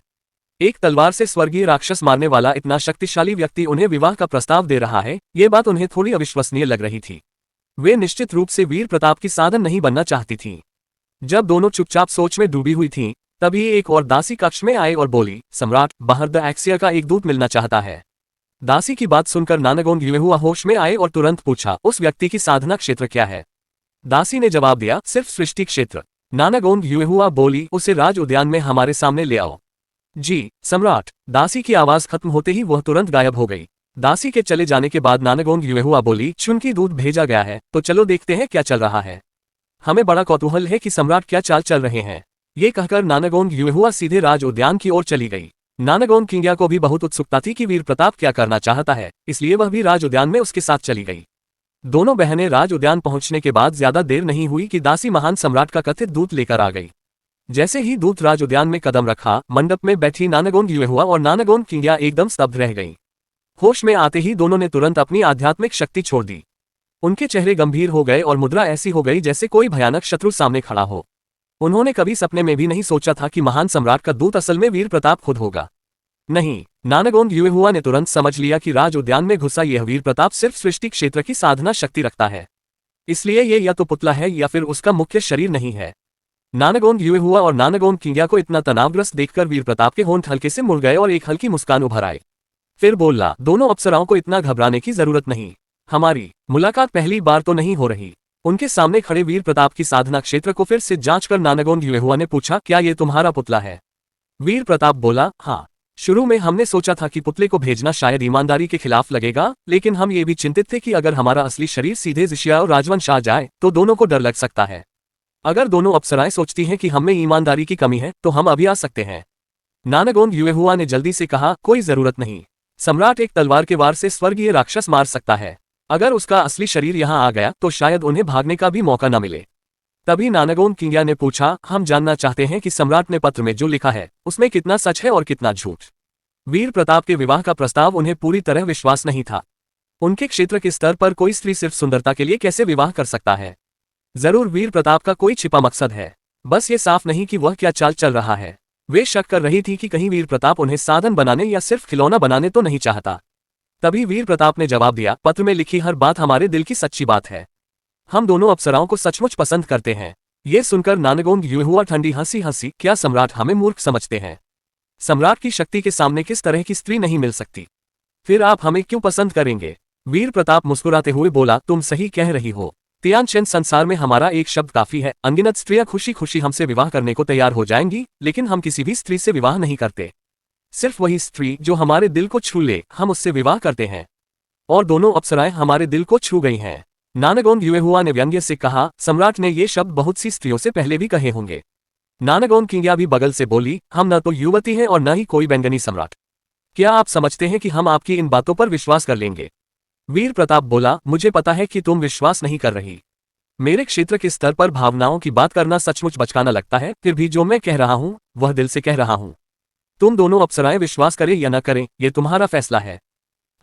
एक तलवार से स्वर्गीय राक्षस मारने वाला इतना शक्तिशाली व्यक्ति उन्हें विवाह का प्रस्ताव दे रहा है, ये बात उन्हें थोड़ी अविश्वसनीय लग रही थी। वे निश्चित रूप से वीर प्रताप की साधन नहीं बनना चाहती थीं। जब दोनों चुपचाप सोच में डूबी हुई थीं, तभी एक और दासी कक्ष में आए और बोली, सम्राट, बाहर द एक्सिया का एक दूत मिलना चाहता है। दासी की बात सुनकर नानागोंग युएहुआ होश में आए और तुरंत पूछा, उस व्यक्ति की साधना क्षेत्र क्या है? दासी ने जवाब दिया, सिर्फ सृष्टि क्षेत्र। नानागोंग युएहुआ बोली, उसे राज उद्यान में हमारे सामने ले आओ। जी सम्राट। दासी की आवाज खत्म होते ही वह तुरंत गायब हो गई। दासी के चले जाने के बाद नानागोंग युएहुआ बोली, चुनकी दूत भेजा गया है, तो चलो देखते हैं क्या चल रहा है। हमें बड़ा कौतूहल है कि सम्राट क्या चाल चल रहे हैं। ये कहकर नानागोंग युएहुआ सीधे राज उद्यान की ओर चली गई। नानागोंग किंग्या को भी बहुत उत्सुकता थी कि वीर प्रताप क्या करना चाहता है, इसलिए वह भी राज उद्यान में उसके साथ चली गई। दोनों बहनें राज उद्यान पहुंचने के बाद ज्यादा देर नहीं हुई कि दासी महान सम्राट का कथित दूत लेकर आ गई। जैसे ही दूत राज उद्यान में कदम रखा, मंडप में बैठी नानागोंग युएहुआ और नानागोंग किंग्या एकदम स्तब्ध रह गईं। होश में आते ही दोनों ने तुरंत अपनी आध्यात्मिक शक्ति छोड़ दी। उनके चेहरे गंभीर हो गए और मुद्रा ऐसी हो गई जैसे कोई भयानक शत्रु सामने खड़ा हो। उन्होंने कभी सपने में भी नहीं सोचा था कि महान सम्राट का दूत असल में वीर प्रताप खुद होगा। नहीं, नानागोंग युएहुआ ने तुरंत समझ लिया कि राज उद्यान में घुसा यह वीर प्रताप सिर्फ सृष्टि क्षेत्र की साधना शक्ति रखता है, इसलिए ये या तो पुतला है या फिर उसका मुख्य शरीर नहीं है। नानागोंग युएहुआ और नानागोंग किंग्या को इतना तनावग्रस्त देखकर वीर प्रताप के होंठ हल्के से मुड़ गए और एक हल्की मुस्कान उभर आए। फिर बोला, दोनों अप्सराओं को इतना घबराने की जरूरत नहीं। हमारी मुलाकात पहली बार तो नहीं हो रही। उनके सामने खड़े वीर प्रताप की साधना क्षेत्र को फिर से जांचकर नानागोंग युएहुआ ने पूछा, क्या ये तुम्हारा पुतला है? वीर प्रताप बोला, हाँ। शुरू में हमने सोचा था कि पुतले को भेजना शायद ईमानदारी के खिलाफ लगेगा, लेकिन हम ये भी चिंतित थे कि अगर हमारा असली शरीर सीधे ज़िशियाओ राजवंश आ जाए तो दोनों को डर लग सकता है। अगर दोनों अप्सराएं सोचती हैं कि हमें ईमानदारी की कमी है तो हम अभी आ सकते हैं। नानागोंग युएहुआ ने जल्दी से कहा, कोई जरूरत नहीं। सम्राट एक तलवार के वार से स्वर्गीय राक्षस मार सकता है। अगर उसका असली शरीर यहाँ आ गया तो शायद उन्हें भागने का भी मौका न मिले। तभी नानागोंग किंग्या ने पूछा, हम जानना चाहते हैं कि सम्राट ने पत्र में जो लिखा है उसमें कितना सच है और कितना झूठ। वीर प्रताप के विवाह का प्रस्ताव उन्हें पूरी तरह विश्वास नहीं था। उनके क्षेत्र के स्तर पर कोई स्त्री सिर्फ सुंदरता के लिए कैसे विवाह कर सकता है? जरूर वीर प्रताप का कोई छिपा मकसद है, बस ये साफ नहीं कि वह क्या चाल चल रहा है। वे शक कर रही थी कि कहीं वीर प्रताप उन्हें साधन बनाने या सिर्फ खिलौना बनाने तो नहीं चाहता। तभी वीर प्रताप ने जवाब दिया, पत्र में लिखी हर बात हमारे दिल की सच्ची बात है। हम दोनों अप्सराओं को सचमुच पसंद करते हैं। ये सुनकर नानागोंग युएहुआ ठंडी हंसी हंसी, क्या सम्राट हमें मूर्ख समझते हैं? सम्राट की शक्ति के सामने किस तरह की स्त्री नहीं मिल सकती, फिर आप हमें क्यों पसंद करेंगे? वीर प्रताप मुस्कुराते हुए बोला, तुम सही कह रही हो तियानचेन, संसार में हमारा एक शब्द काफी है। अनगिनत स्त्रियां खुशी खुशी हमसे विवाह करने को तैयार हो जाएंगी, लेकिन हम किसी भी स्त्री से विवाह नहीं करते। सिर्फ वही स्त्री जो हमारे दिल को छू ले, हम उससे विवाह करते हैं। और दोनों अप्सराएं हमारे दिल को छू गई हैं। नानागोंग युएहुआ ने व्यंग्य से कहा, सम्राट ने ये शब्द बहुत सी स्त्रियों से पहले भी कहे होंगे। नानागोंग किंग्या भी बगल से बोली, हम न तो युवती हैं और न ही कोई बैंगनी सम्राट। क्या आप समझते हैं कि हम आपकी इन बातों पर विश्वास कर लेंगे? वीर प्रताप बोला, मुझे पता है कि तुम विश्वास नहीं कर रही। मेरे क्षेत्र के स्तर पर भावनाओं की बात करना सचमुच बचकाना लगता है, फिर भी जो मैं कह रहा हूं वह दिल से कह रहा हूं। तुम दोनों अप्सराएं विश्वास करें या न करें, ये तुम्हारा फैसला है।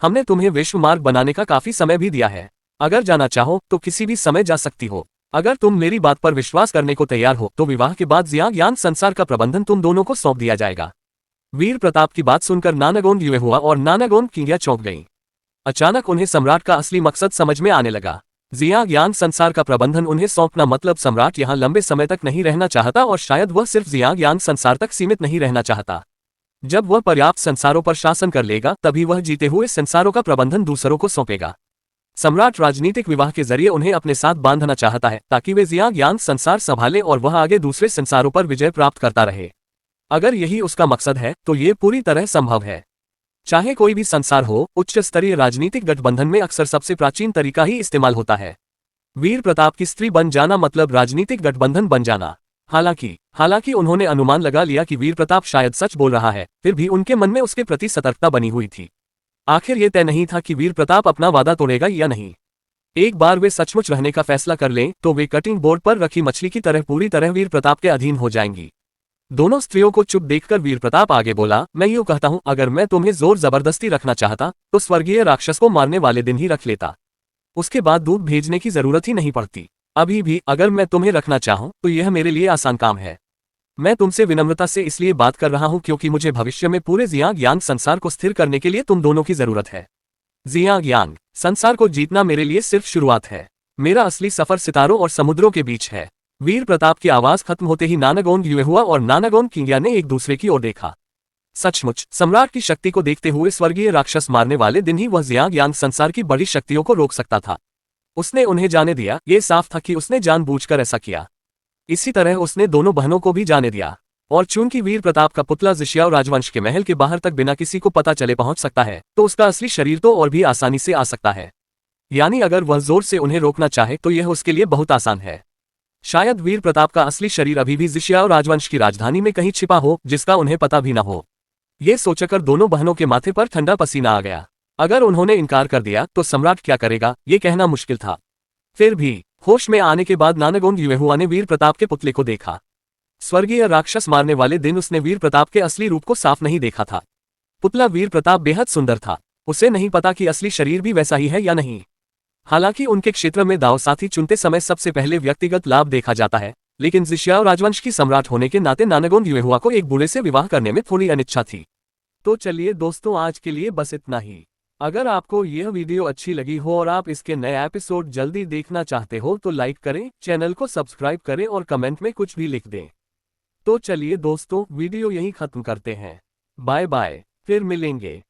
हमने तुम्हें विश्व मार्ग बनाने का काफी समय भी दिया है। अगर जाना चाहो तो किसी भी समय जा सकती हो। अगर तुम मेरी बात पर विश्वास करने को तैयार हो तो विवाह के बाद जियांग संसार का प्रबंधन तुम दोनों को सौंप दिया जाएगा। वीर प्रताप की बात सुनकर नानागोंग युएहुआ और नानागोंग किंग्या चौंक गईं। अचानक उन्हें सम्राट का असली मकसद समझ में आने लगा। जिया ज्ञान संसार का प्रबंधन उन्हें सौंपना मतलब सम्राट यहाँ लंबे समय तक नहीं रहना चाहता और शायद वह सिर्फ जिया ज्ञान संसार तक सीमित नहीं रहना चाहता। जब वह पर्याप्त संसारों पर शासन कर लेगा तभी वह जीते हुए संसारों का प्रबंधन दूसरों को सौंपेगा। सम्राट राजनीतिक विवाह के जरिए उन्हें अपने साथ बांधना चाहता है ताकि वे जिया ज्ञान संसार संभाले और वह आगे दूसरे संसारों पर विजय प्राप्त करता रहे। अगर यही उसका मकसद है तो ये पूरी तरह संभव है। चाहे कोई भी संसार हो, उच्च स्तरीय राजनीतिक गठबंधन में अक्सर सबसे प्राचीन तरीका ही इस्तेमाल होता है। वीर प्रताप की स्त्री बन जाना मतलब राजनीतिक गठबंधन बन जाना। हालांकि उन्होंने अनुमान लगा लिया कि वीर प्रताप शायद सच बोल रहा है, फिर भी उनके मन में उसके प्रति सतर्कता बनी हुई थी। आखिर ये तय नहीं था कि वीर प्रताप अपना वादा तोड़ेगा या नहीं। एक बार वे सचमुच रहने का फैसला कर लें तो वे कटिंग बोर्ड पर रखी मछली की तरह पूरी तरह वीर प्रताप के अधीन हो जाएंगी। दोनों स्त्रियों को चुप देखकर वीर प्रताप आगे बोला, मैं यूं कहता हूं, अगर मैं तुम्हें जोर जबरदस्ती रखना चाहता तो स्वर्गीय राक्षस को मारने वाले दिन ही रख लेता। उसके बाद दूध भेजने की जरूरत ही नहीं पड़ती। अभी भी अगर मैं तुम्हें रखना चाहूं तो यह मेरे लिए आसान काम है। मैं तुमसे विनम्रता से इसलिए बात कर रहा हूं क्योंकि मुझे भविष्य में पूरे जिया ज्ञान संसार को स्थिर करने के लिए तुम दोनों की जरूरत है। जिया ज्ञान संसार को जीतना मेरे लिए सिर्फ शुरुआत है। मेरा असली सफर सितारों और समुद्रों के बीच है। वीर प्रताप की आवाज खत्म होते ही नानागोन युएहुआ और नानागोन किंगिया ने एक दूसरे की ओर देखा। सचमुच सम्राट की शक्ति को देखते हुए स्वर्गीय राक्षस मारने वाले दिन ही वह जिया ज्ञान संसार की बड़ी शक्तियों को रोक सकता था। उसने उन्हें जाने दिया, ये साफ था कि उसने जानबूझकर ऐसा किया। इसी तरह उसने दोनों बहनों को भी जाने दिया। और चूंकि वीर प्रताप का पुतला जिशियाओ राजवंश के महल के बाहर तक बिना किसी को पता चले पहुंच सकता है तो उसका असली शरीर तो और भी आसानी से आ सकता है। यानी अगर वह जोर से उन्हें रोकना चाहे तो यह उसके लिए बहुत आसान है। शायद वीर प्रताप का असली शरीर अभी भी जिशियाओ राजवंश की राजधानी में कहीं छिपा हो जिसका उन्हें पता भी न हो। ये सोचकर दोनों बहनों के माथे पर ठंडा पसीना आ गया। अगर उन्होंने इनकार कर दिया तो सम्राट क्या करेगा ये कहना मुश्किल था। फिर भी होश में आने के बाद नानागोन युएहुआ ने वीर प्रताप के पुतले को देखा। स्वर्गीय राक्षस मारने वाले दिन उसने वीर प्रताप के असली रूप को साफ नहीं देखा था। पुतला वीर प्रताप बेहद सुंदर था। उसे नहीं पता कि असली शरीर भी वैसा ही है या नहीं। हालांकि उनके क्षेत्र में दाव साथी चुनते समय सबसे पहले व्यक्तिगत लाभ देखा जाता है, लेकिन जिशियाओ राजवंश की सम्राट होने के नाते नानागोन युएहुआ को एक बूढ़े से विवाह करने में थोड़ी अनिच्छा थी। तो चलिए दोस्तों, आज के लिए बस इतना ही। अगर आपको यह वीडियो अच्छी लगी हो और आप इसके नए एपिसोड जल्दी देखना चाहते हो तो लाइक करें, चैनल को सब्सक्राइब करें और कमेंट में कुछ भी लिख दें। तो चलिए दोस्तों, वीडियो यहीं खत्म करते हैं। बाय बाय, फिर मिलेंगे।